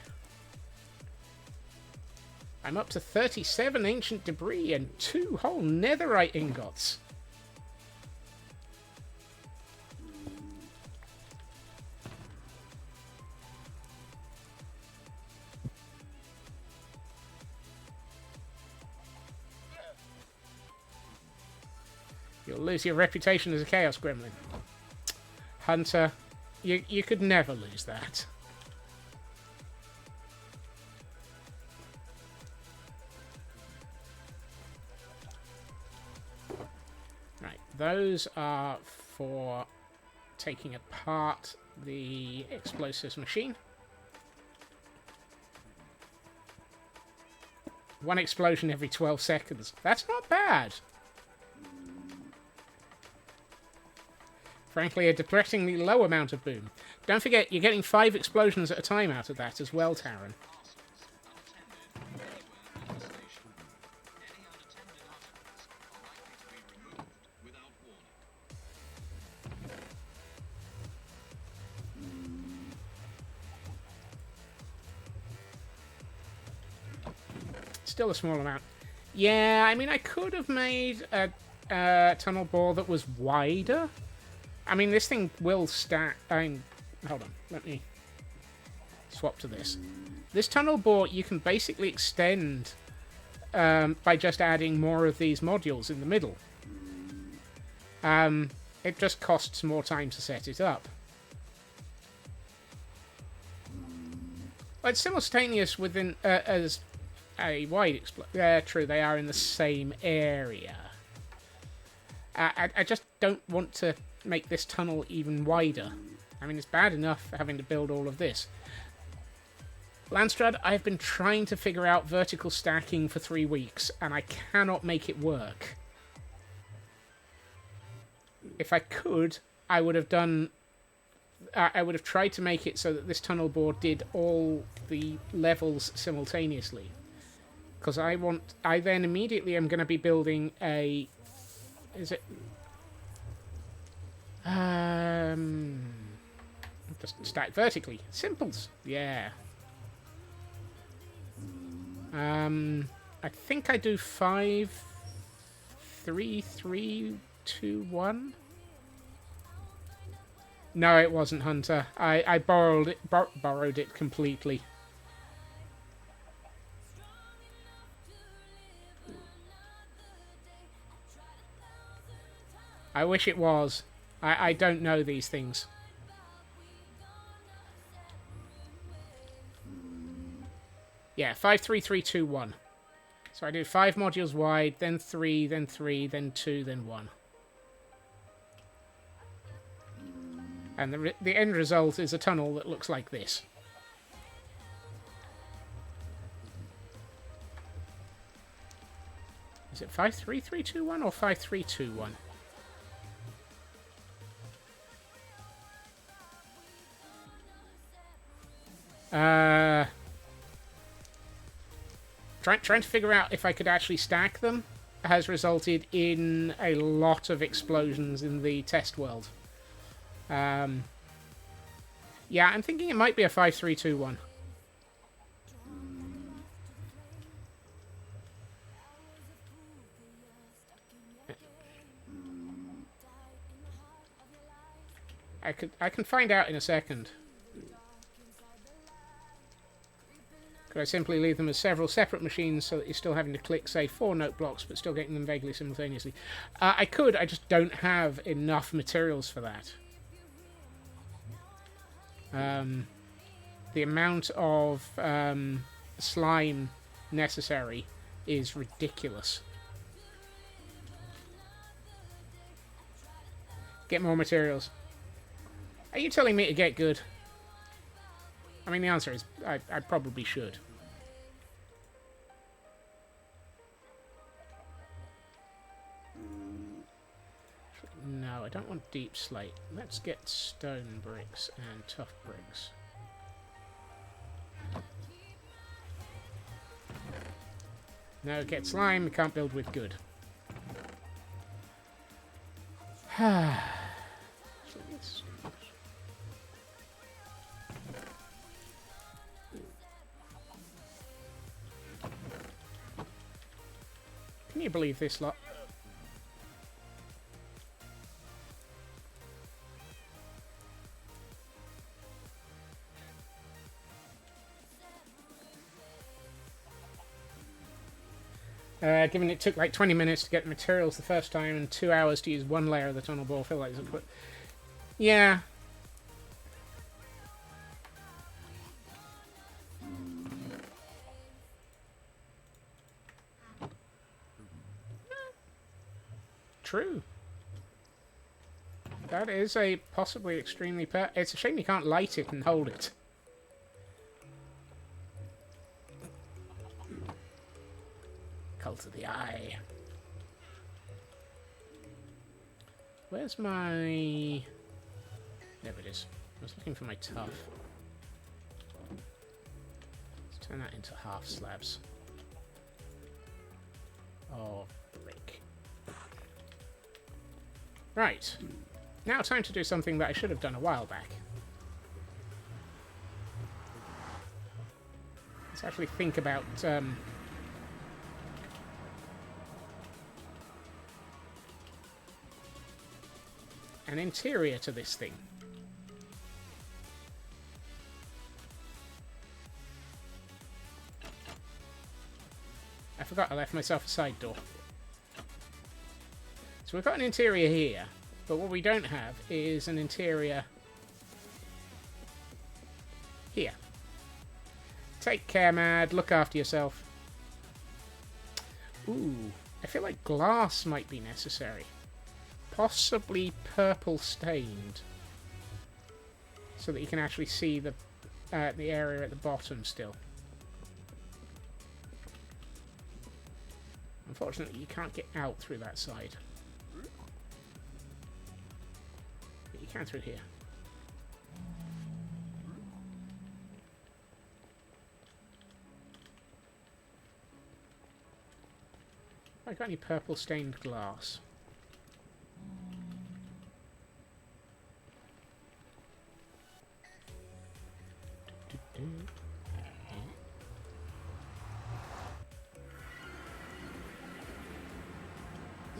I'm up to 37 ancient debris and 2 whole netherite ingots. You'll lose your reputation as a chaos gremlin. Hunter, you could never lose that. Right, those are for taking apart the explosives machine. 1 explosion every 12 seconds. That's not bad. Frankly, a depressingly low amount of boom. Don't forget, you're getting 5 explosions at a time out of that as well, Taran. Still a small amount. Yeah, I mean, I could have made a tunnel bore that was wider. I mean, this thing will stack... hold on, let me swap to this. This tunnel bore you can basically extend by just adding more of these modules in the middle. It just costs more time to set it up. Well, it's simultaneous within as a wide explosion. Yeah, true, they are in the same area. I just don't want to make this tunnel even wider. I mean, it's bad enough having to build all of this. Landstrad, I've been trying to figure out vertical stacking for 3 weeks, and I cannot make it work. If I could, I would have done... I would have tried to make it so that this tunnel board did all the levels simultaneously. Because I then immediately am going to be building a... Is it... Just stack vertically. Simples. Yeah. I think I do 5, 3, 3, 2, 1. No, it wasn't Hunter. I borrowed it completely. I wish it was. I don't know these things. Yeah, 5, 3, 3, 2, 1. So I do 5 modules wide, then 3, then 3, then 2, then 1. And the end result is a tunnel that looks like this. Is it 5, 3, 3, 2, 1 or 5, 3, 2, 1? Trying to figure out if I could actually stack them has resulted in a lot of explosions in the test world. Yeah, I'm thinking it might be a 5, 3, 2, 1. I can find out in a second. Could I simply leave them as several separate machines so that you're still having to click, say, 4 note blocks, but still getting them vaguely simultaneously? I could, I just don't have enough materials for that. The amount of slime necessary is ridiculous. Get more materials. Are you telling me to get good? I mean, the answer is I probably should. No, I don't want deep slate. Let's get stone bricks and tough bricks. No, get slime, we can't build with good. Can you believe this lot? Given it took like 20 minutes to get the materials the first time and 2 hours to use one layer of the tunnel bore, I feel like it's a put. Yeah. True. That is a possibly extremely it's a shame you can't light it and hold it. Cult of the Eye. Where's my... There it is. I was looking for my tough. Let's turn that into half slabs. Oh, brick. Right. Now time to do something that I should have done a while back. Let's actually think about... an interior to this thing. I forgot I left myself a side door. So we've got an interior here, but what we don't have is an interior here. Take care, Mad. Look after yourself. Ooh, I feel like glass might be necessary. Possibly purple stained. So that you can actually see the area at the bottom still. Unfortunately, you can't get out through that side. But you can through here. Have I got any purple stained glass?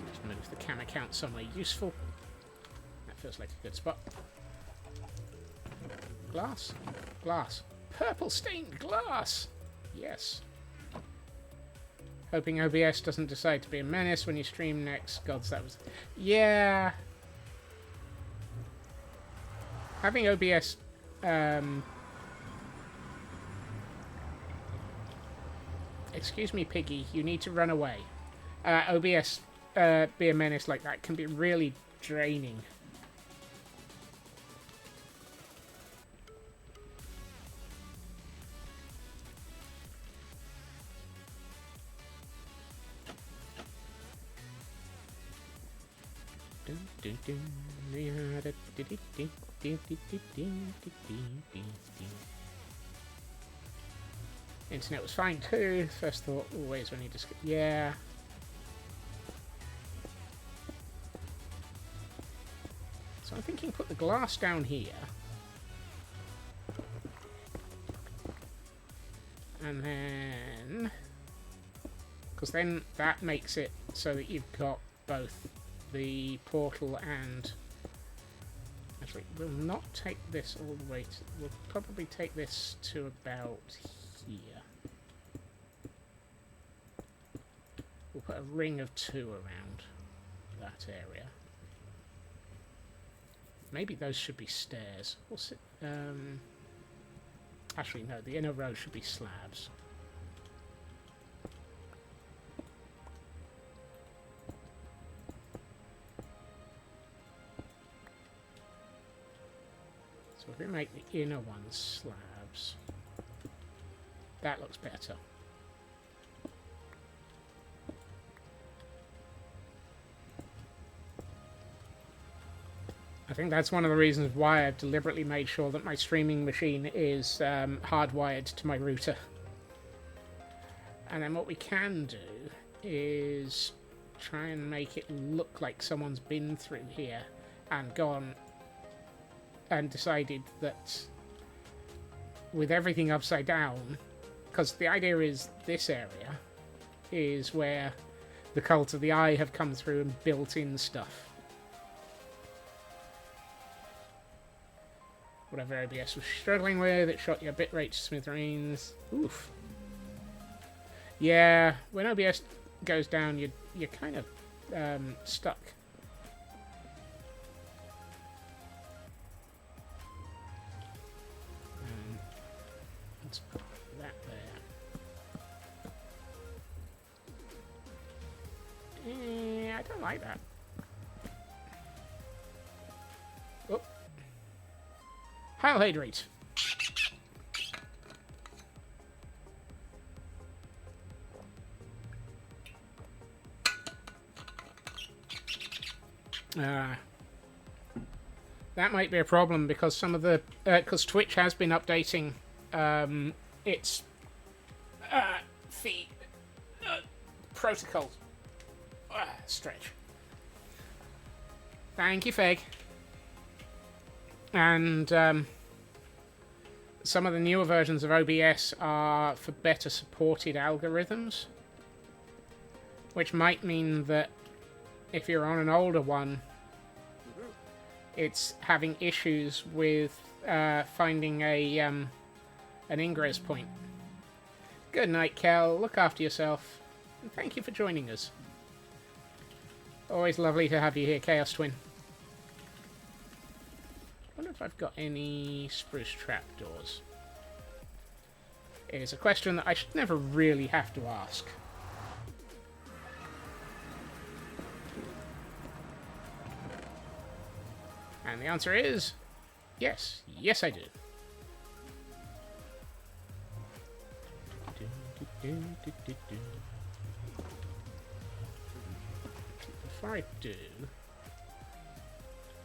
Just move the camera count somewhere useful. That feels like a good spot. Glass? Glass. Purple stained glass! Yes. Hoping OBS doesn't decide to be a menace when you stream next. Gods, that was... Yeah. Having OBS... Excuse me, Piggy. You need to run away. OBS be a menace like that can be really draining. Internet was fine too. First thought, always when you just... Yeah. So I'm thinking put the glass down here. And then... Because then that makes it so that you've got both the portal and... Actually, we'll not take this all the way to... We'll probably take this to about here. We'll put a ring of 2 around that area. Maybe those should be stairs. What's it? Actually, no, the inner row should be slabs. So if we make the inner ones slabs, that looks better. I think that's one of the reasons why I've deliberately made sure that my streaming machine is hardwired to my router. And then what we can do is try and make it look like someone's been through here and gone and decided that with everything upside down, because the idea is this area is where the Cult of the Eye have come through and built in stuff. Whatever OBS was struggling with, it shot your bitrate to smithereens. Oof. Yeah, when OBS goes down, you're kind of stuck. Let's put that there. I don't like that. Oh. Heil Hydrate. That might be a problem because some of the because Twitch has been updating its feed protocols. Stretch. Thank you, Feg. And some of the newer versions of OBS are for better supported algorithms, which might mean that if you're on an older one, it's having issues with finding a an ingress point. Good night, Kel. Look after yourself. And thank you for joining us. Always lovely to have you here, Chaos Twin. I wonder if I've got any spruce trapdoors. It is a question that I should never really have to ask. And the answer is yes. Yes, I do. Before I do,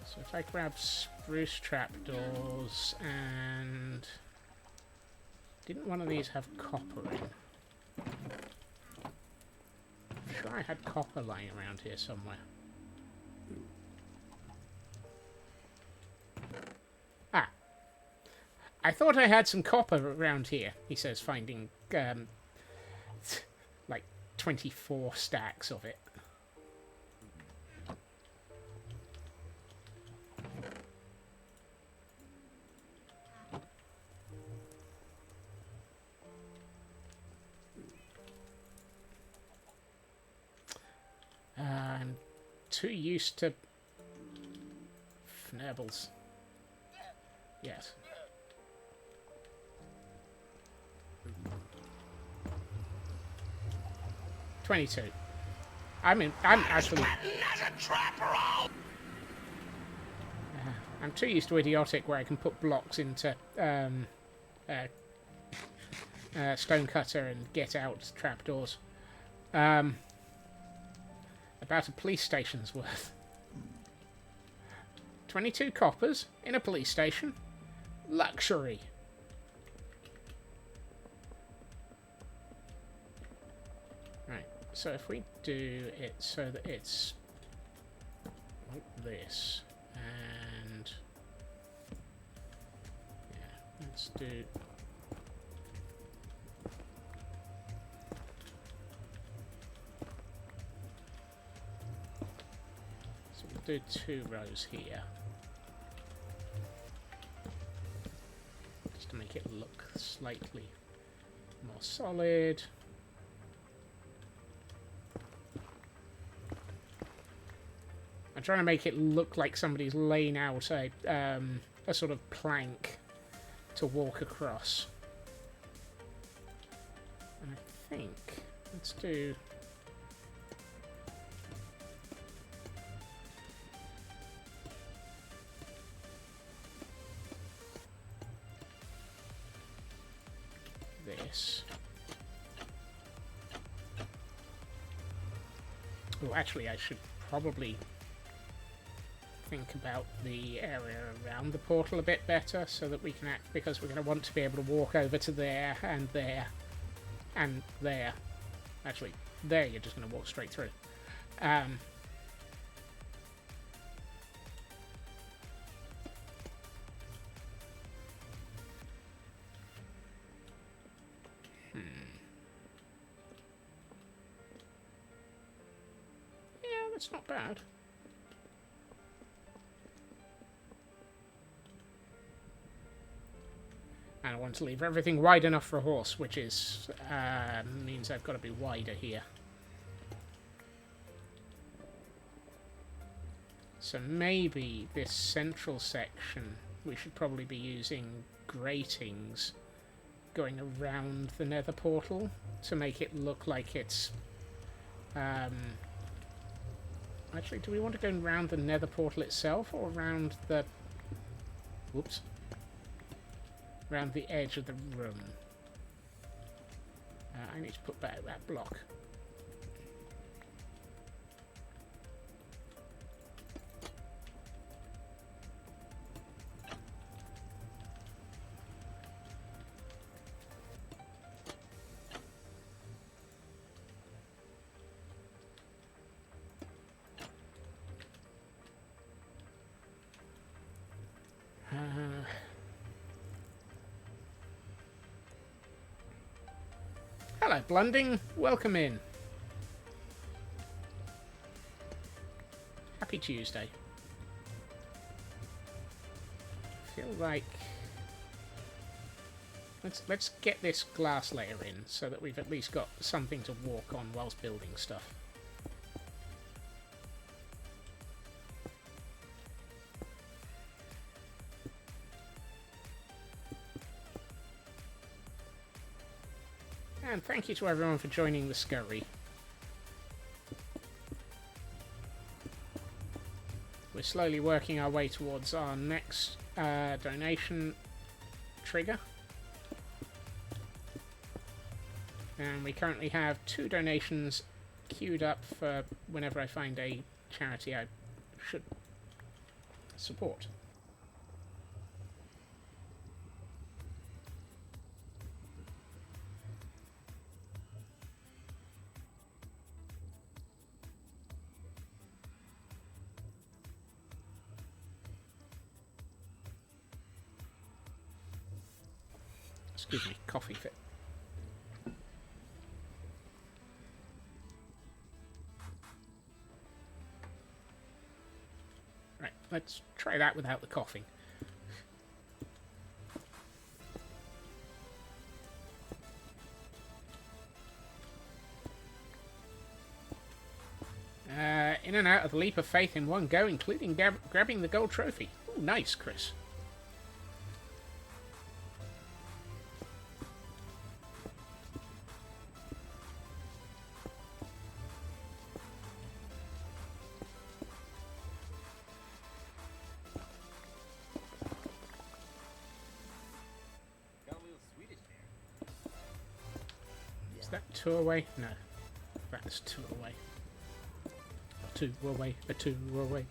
so if I grab spruce trapdoors and didn't one of these have copper in? I'm sure I had copper lying around here somewhere. Ah. I thought I had some copper around here, he says, finding like 24 stacks of it. I'm too used to fnibbles. Yes. $22. I'm actually. I'm too used to idiotic where I can put blocks into stonecutter and get out trapdoors. About a police station's worth. 22 coppers in a police station. Luxury. Right, so if we do it so that it's like this, and yeah, let's do. So we'll do 2 rows here. To make it look slightly more solid. I'm trying to make it look like somebody's laying out a sort of plank to walk across. And I think let's do. This. Oh, actually, I should probably think about the area around the portal a bit better so that we can act, because we're going to want to be able to walk over to there and there and there. Actually, there you're just going to walk straight through. It's not bad. And I want to leave everything wide enough for a horse, which is means I've got to be wider here. So maybe this central section we should probably be using gratings going around the Nether portal to make it look like it's actually, do we want to go around the Nether portal itself or around the... Whoops. Around the edge of the room? I need to put back that block. Hello, Blunding. Welcome in. Happy Tuesday. feel like let's get this glass layer in so that we've at least got something to walk on whilst building stuff. And thank you to everyone for joining the scurry. We're slowly working our way towards our next donation trigger. And we currently have 2 donations queued up for whenever I find a charity I should support. Excuse me, coffee fit. Right, let's try that without the coughing. In and out of the leap of faith in one go, including grabbing the gold trophy. Ooh, nice, Chris. Is that 2 away? No. That's 2 away. 2 away, a 2 away.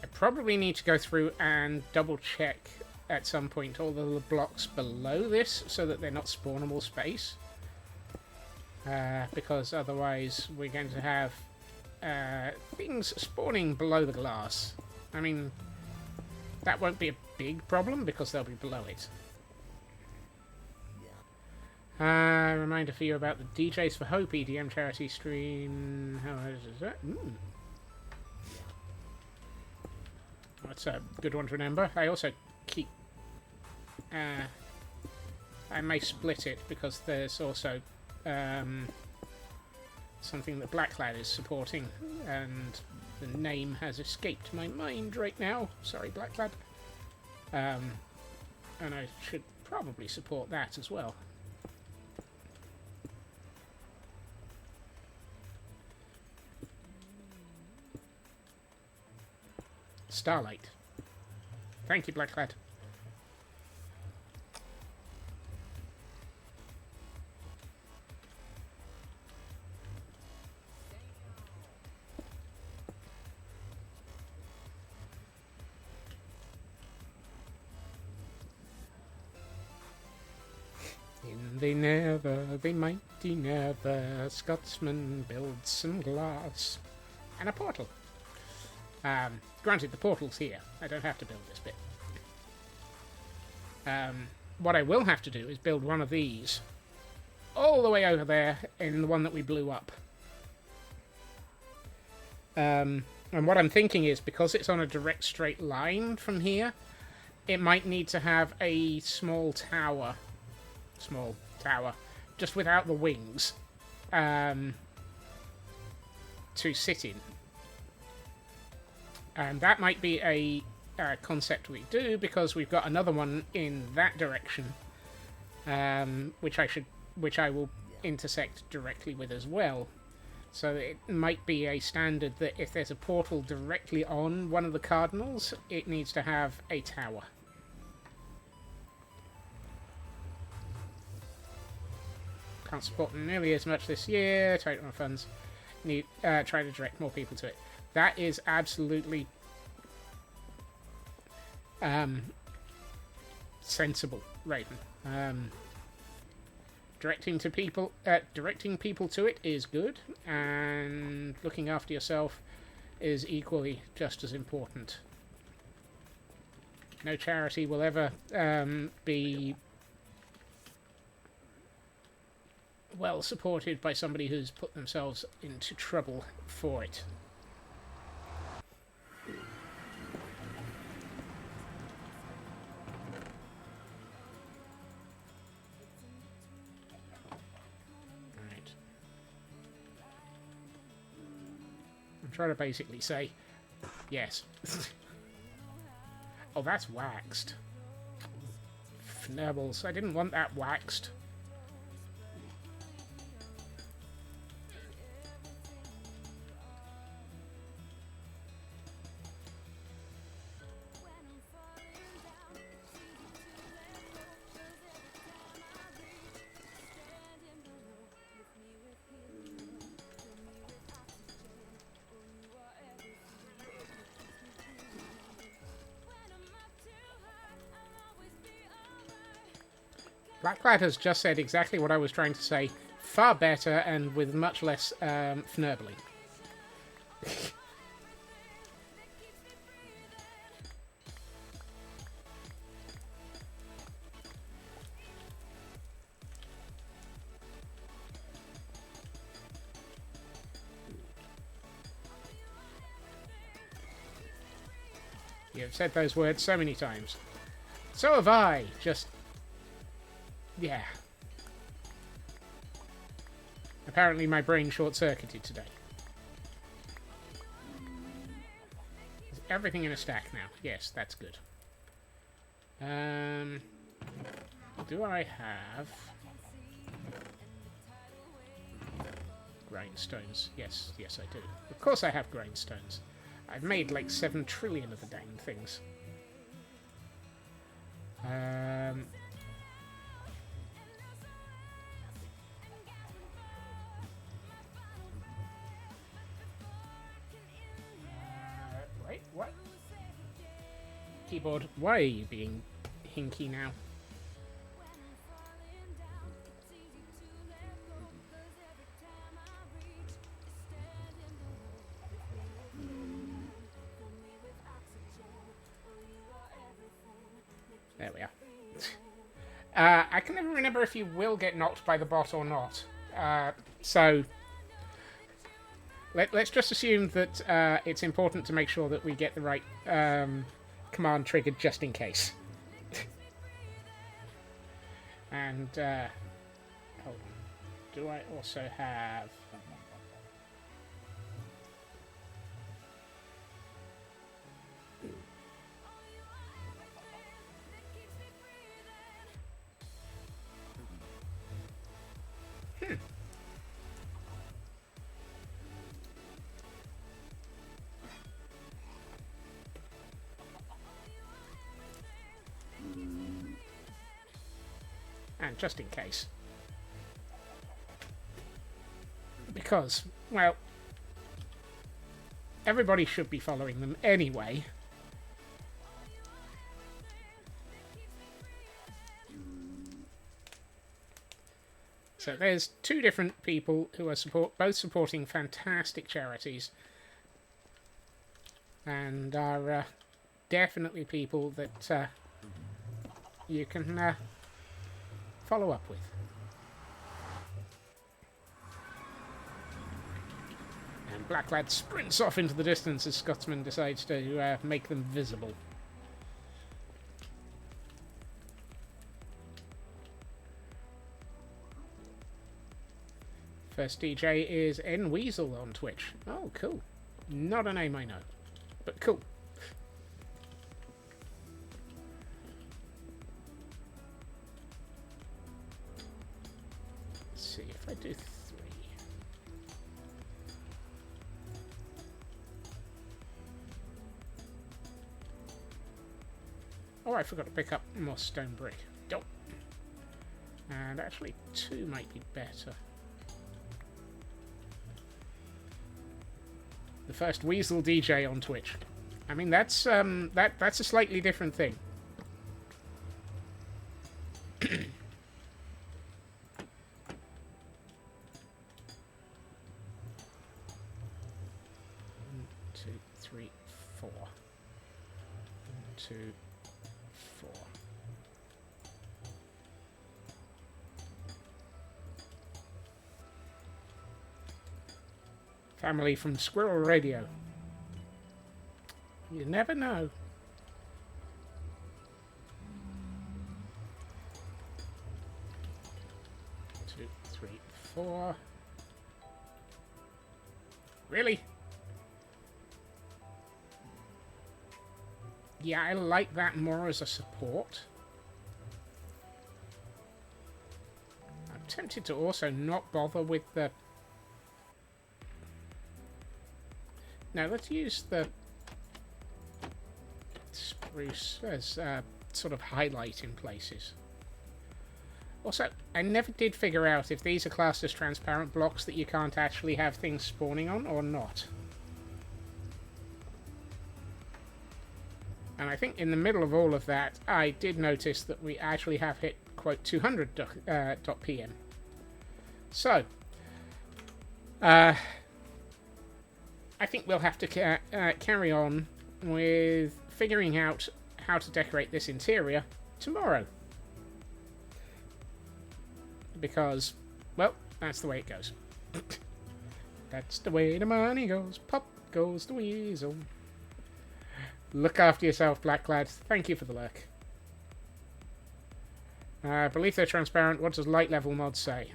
I probably need to go through and double check at some point all the blocks below this so that they're not spawnable space. Because otherwise we're going to have things spawning below the glass. I mean, that won't be a big problem because they'll be below it. Reminder for you about the DJs for Hope EDM charity stream. How is that? That's a good one to remember. I also keep... I may split it because there's also something that Blacklad is supporting, and the name has escaped my mind right now. Sorry, Blacklad. And I should probably support that as well. Starlight. Thank you, Blacklad. In the Nether, the mighty Nether, Scotsman builds some glass and a portal. Granted, the portal's here. I don't have to build this bit. What I will have to do is build one of these all the way over there in the one that we blew up. And what I'm thinking is, because it's on a direct straight line from here, it might need to have a small tower, just without the wings, to sit in. And that might be a concept we do, because we've got another one in that direction, which I will intersect directly with as well. So it might be a standard that if there's a portal directly on one of the cardinals, it needs to have a tower. Can't support them nearly as much this year. Total funds. Need try to direct more people to it. That is absolutely sensible, Raven. Directing people to it is good, and looking after yourself is equally just as important. No charity will ever be well supported by somebody who's put themselves into trouble for it. I'm trying to basically say yes. Oh, that's waxed. Fnurbles. I didn't want that waxed. Blacklad has just said exactly what I was trying to say. Far better and with much less fnurbling. You've said those words so many times. So have I. Just... yeah. Apparently my brain short-circuited today. Is everything in a stack now? Yes, that's good. Do I have... grindstones? Yes, yes I do. Of course I have grindstones. I've made like 7 trillion of the dang things. Wait, what? Keyboard, why are you being hinky now? There we are. I can never remember if you will get knocked by the bot or not. So let's just assume that it's important to make sure that we get the right command triggered just in case. And hold on. Do I also have... And just in case. Because, well, everybody should be following them anyway. So there's 2 different people who are both supporting fantastic charities. And are definitely people that you can... follow up with. And Blacklad sprints off into the distance as Scotsman decides to make them visible. First DJ is N Weasel on Twitch. Oh, cool. Not a name I know, but cool. If I do 3. Oh, I forgot to pick up more stone brick. Dope. And actually 2 might be better. The first Weasel DJ on Twitch. I mean, that's a slightly different thing. Family from Squirrel Radio. You never know. Two, three, 4. Really? Yeah, I like that more as a support. I'm tempted to also not bother with the... Now, let's use the spruce as sort of highlight in places. Also, I never did figure out if these are classed as transparent blocks that you can't actually have things spawning on or not. And I think in the middle of all of that, I did notice that we actually have hit, quote, 200.pm. So, I think we'll have to carry on with figuring out how to decorate this interior tomorrow. Because, well, that's the way it goes. That's the way the money goes. Pop goes the weasel. Look after yourself, Black Lad. Thank you for the lurk. I believe they're transparent. What does light level mod say?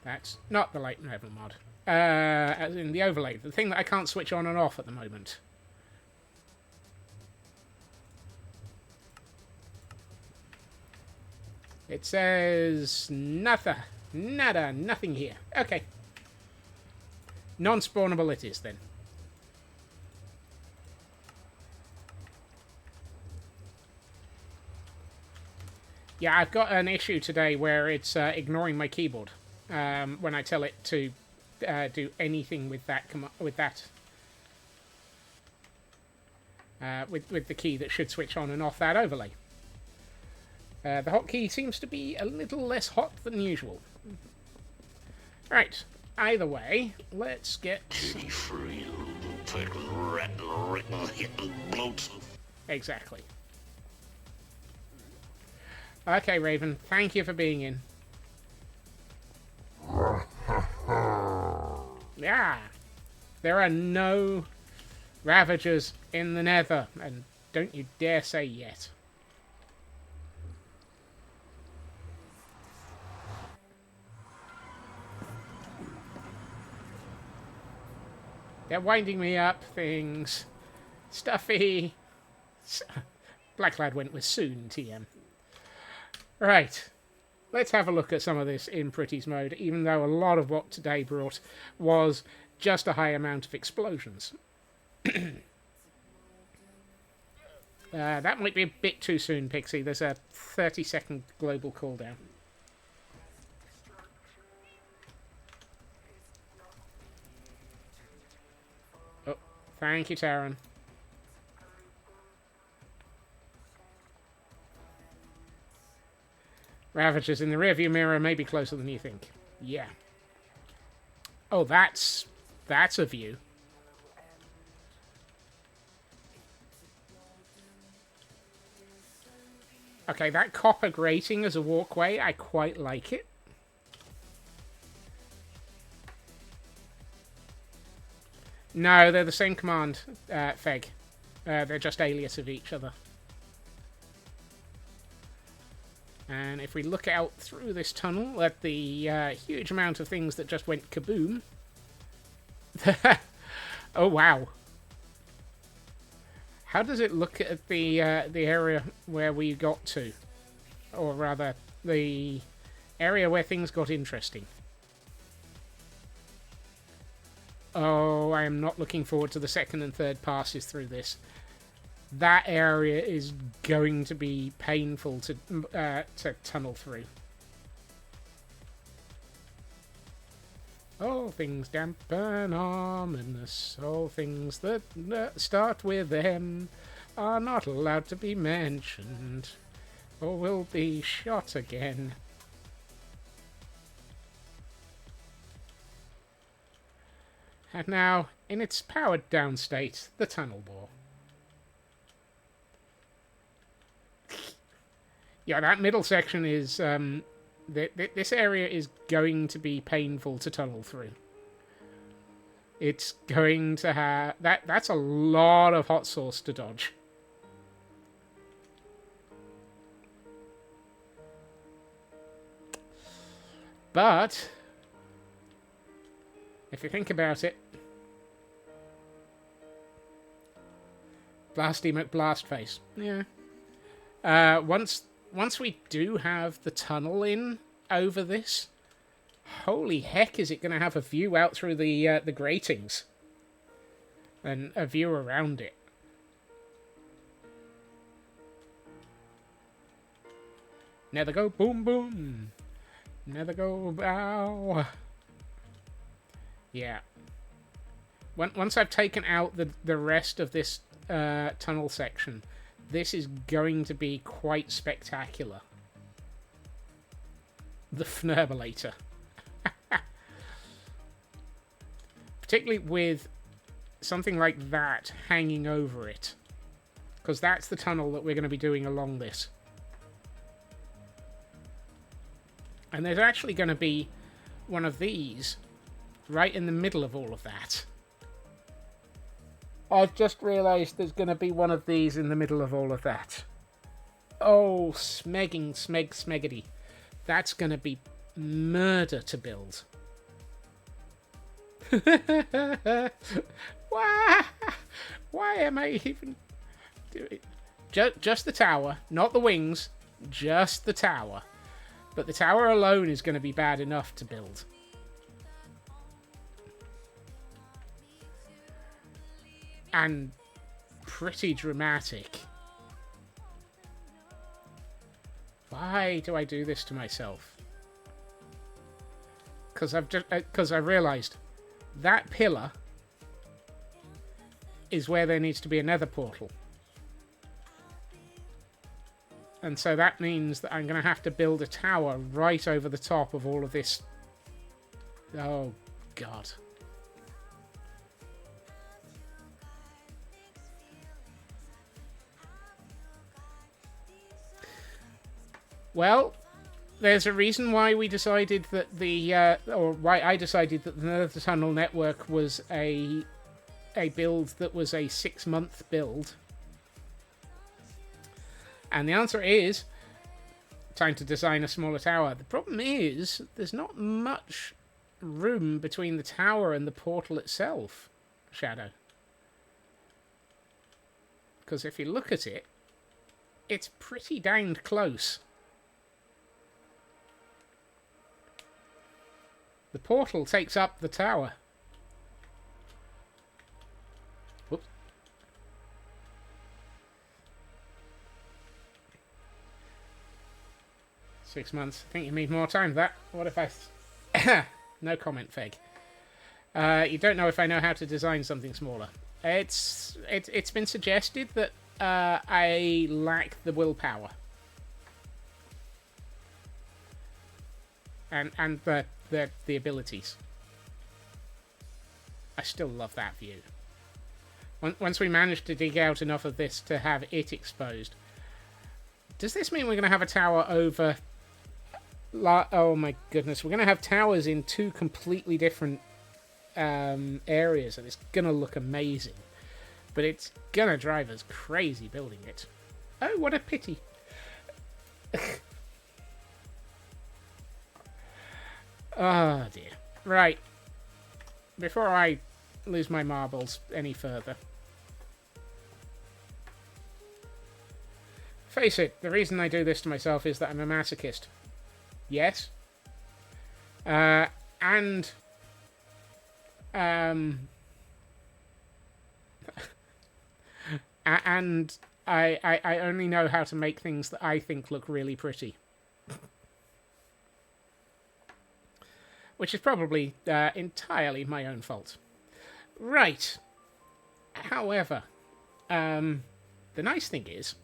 That's not the light level mod. As in the overlay. The thing that I can't switch on and off at the moment. It says nada, nothing here. Okay. Non-spawnable it is then. Yeah, I've got an issue today where it's ignoring my keyboard when I tell it to do anything with that with the key that should switch on and off that overlay. The hotkey seems to be a little less hot than usual. Right. Either way, let's get... Exactly. Okay, Raven. Thank you for being in. Yeah. There are no Ravagers in the Nether, and don't you dare say yet. They're winding me up, things. Stuffy. Black Lad went with soon, TM. Right. Let's have a look at some of this in Pretty's mode, even though a lot of what today brought was just a high amount of explosions. That might be a bit too soon, Pixie. There's a 30-second global cooldown. Oh, thank you, Taran. Ravagers in the rearview mirror may be closer than you think. Yeah. Oh, that's a view. Okay, that copper grating as a walkway, I quite like it. No, they're the same command, Feg. They're just alias of each other. And if we look out through this tunnel at the huge amount of things that just went kaboom. Oh, wow. How does it look at the area where we got to? Or rather, the area where things got interesting. Oh, I am not looking forward to the second and third passes through this. That area is going to be painful to tunnel through. All things damp and ominous, all things that start with M are not allowed to be mentioned, or will be shot again. And now, in its powered down state, the tunnel bore. Yeah, that middle section is, this area is going to be painful to tunnel through. It's going to have... That's a lot of hot sauce to dodge. But if you think about it, Blasty McBlastface. Yeah. Once we do have the tunnel in over this, holy heck, is it going to have a view out through the gratings and a view around it. Nether go boom boom. Nether go bow. Yeah. Once I've taken out the rest of this tunnel section, this is going to be quite spectacular. The Fnurbulator. Particularly with something like that hanging over it. Because that's the tunnel that we're going to be doing along this. And there's actually going to be one of these right in the middle of all of that. I've just realised there's going to be one of these in the middle of all of that. Oh, smeggity. That's going to be murder to build. Why am I even doing it? Just the tower, not the wings, just the tower. But the tower alone is going to be bad enough to build. And pretty dramatic. Why do I do this to myself? Because I realised that pillar is where there needs to be a nether portal. And so that means that I'm going to have to build a tower right over the top of all of this. Oh, God. Well, there's a reason why we decided that or why I decided that the Nether Tunnel Network was a build that was a 6-month build. And the answer is time to design a smaller tower. The problem is there's not much room between the tower and the portal itself, Shadow. Because if you look at it, it's pretty damned close. The portal takes up the tower. Whoops. Six months. I think you need more time for that. What if I... No comment, Feg. You don't know if I know how to design something smaller. It's been suggested that I lack the willpower. And the abilities. I still love that view. Once we manage to dig out enough of this to have it exposed. Does this mean we're going to have a tower over... Oh my goodness, we're going to have towers in 2 completely different areas, and it's going to look amazing. But it's going to drive us crazy building it. Oh, what a pity. Oh dear. Right. Before I lose my marbles any further. Face it, the reason I do this to myself is that I'm a masochist. Yes. And I only know how to make things that I think look really pretty. Which is probably entirely my own fault. Right. However, the nice thing is,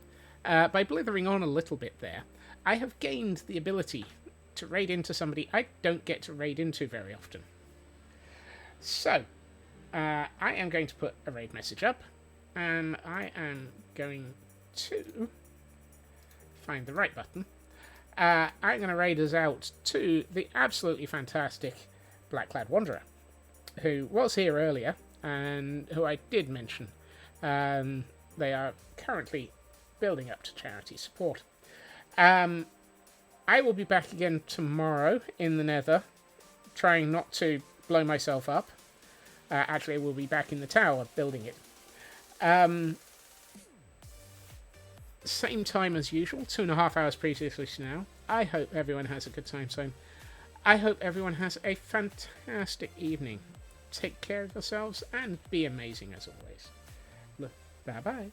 by blithering on a little bit there, I have gained the ability to raid into somebody I don't get to raid into very often. So, I am going to put a raid message up, and I am going to find the right button. I'm going to raid us out to the absolutely fantastic Blackclad Wanderer, who was here earlier, and who I did mention. They are currently building up to charity support. I will be back again tomorrow in the Nether, trying not to blow myself up. Actually, we'll be back in the tower building it. Same time as usual, 2.5 hours previously to now. I hope everyone has a good time zone. I hope everyone has a fantastic evening. Take care of yourselves and be amazing as always. Bye-bye.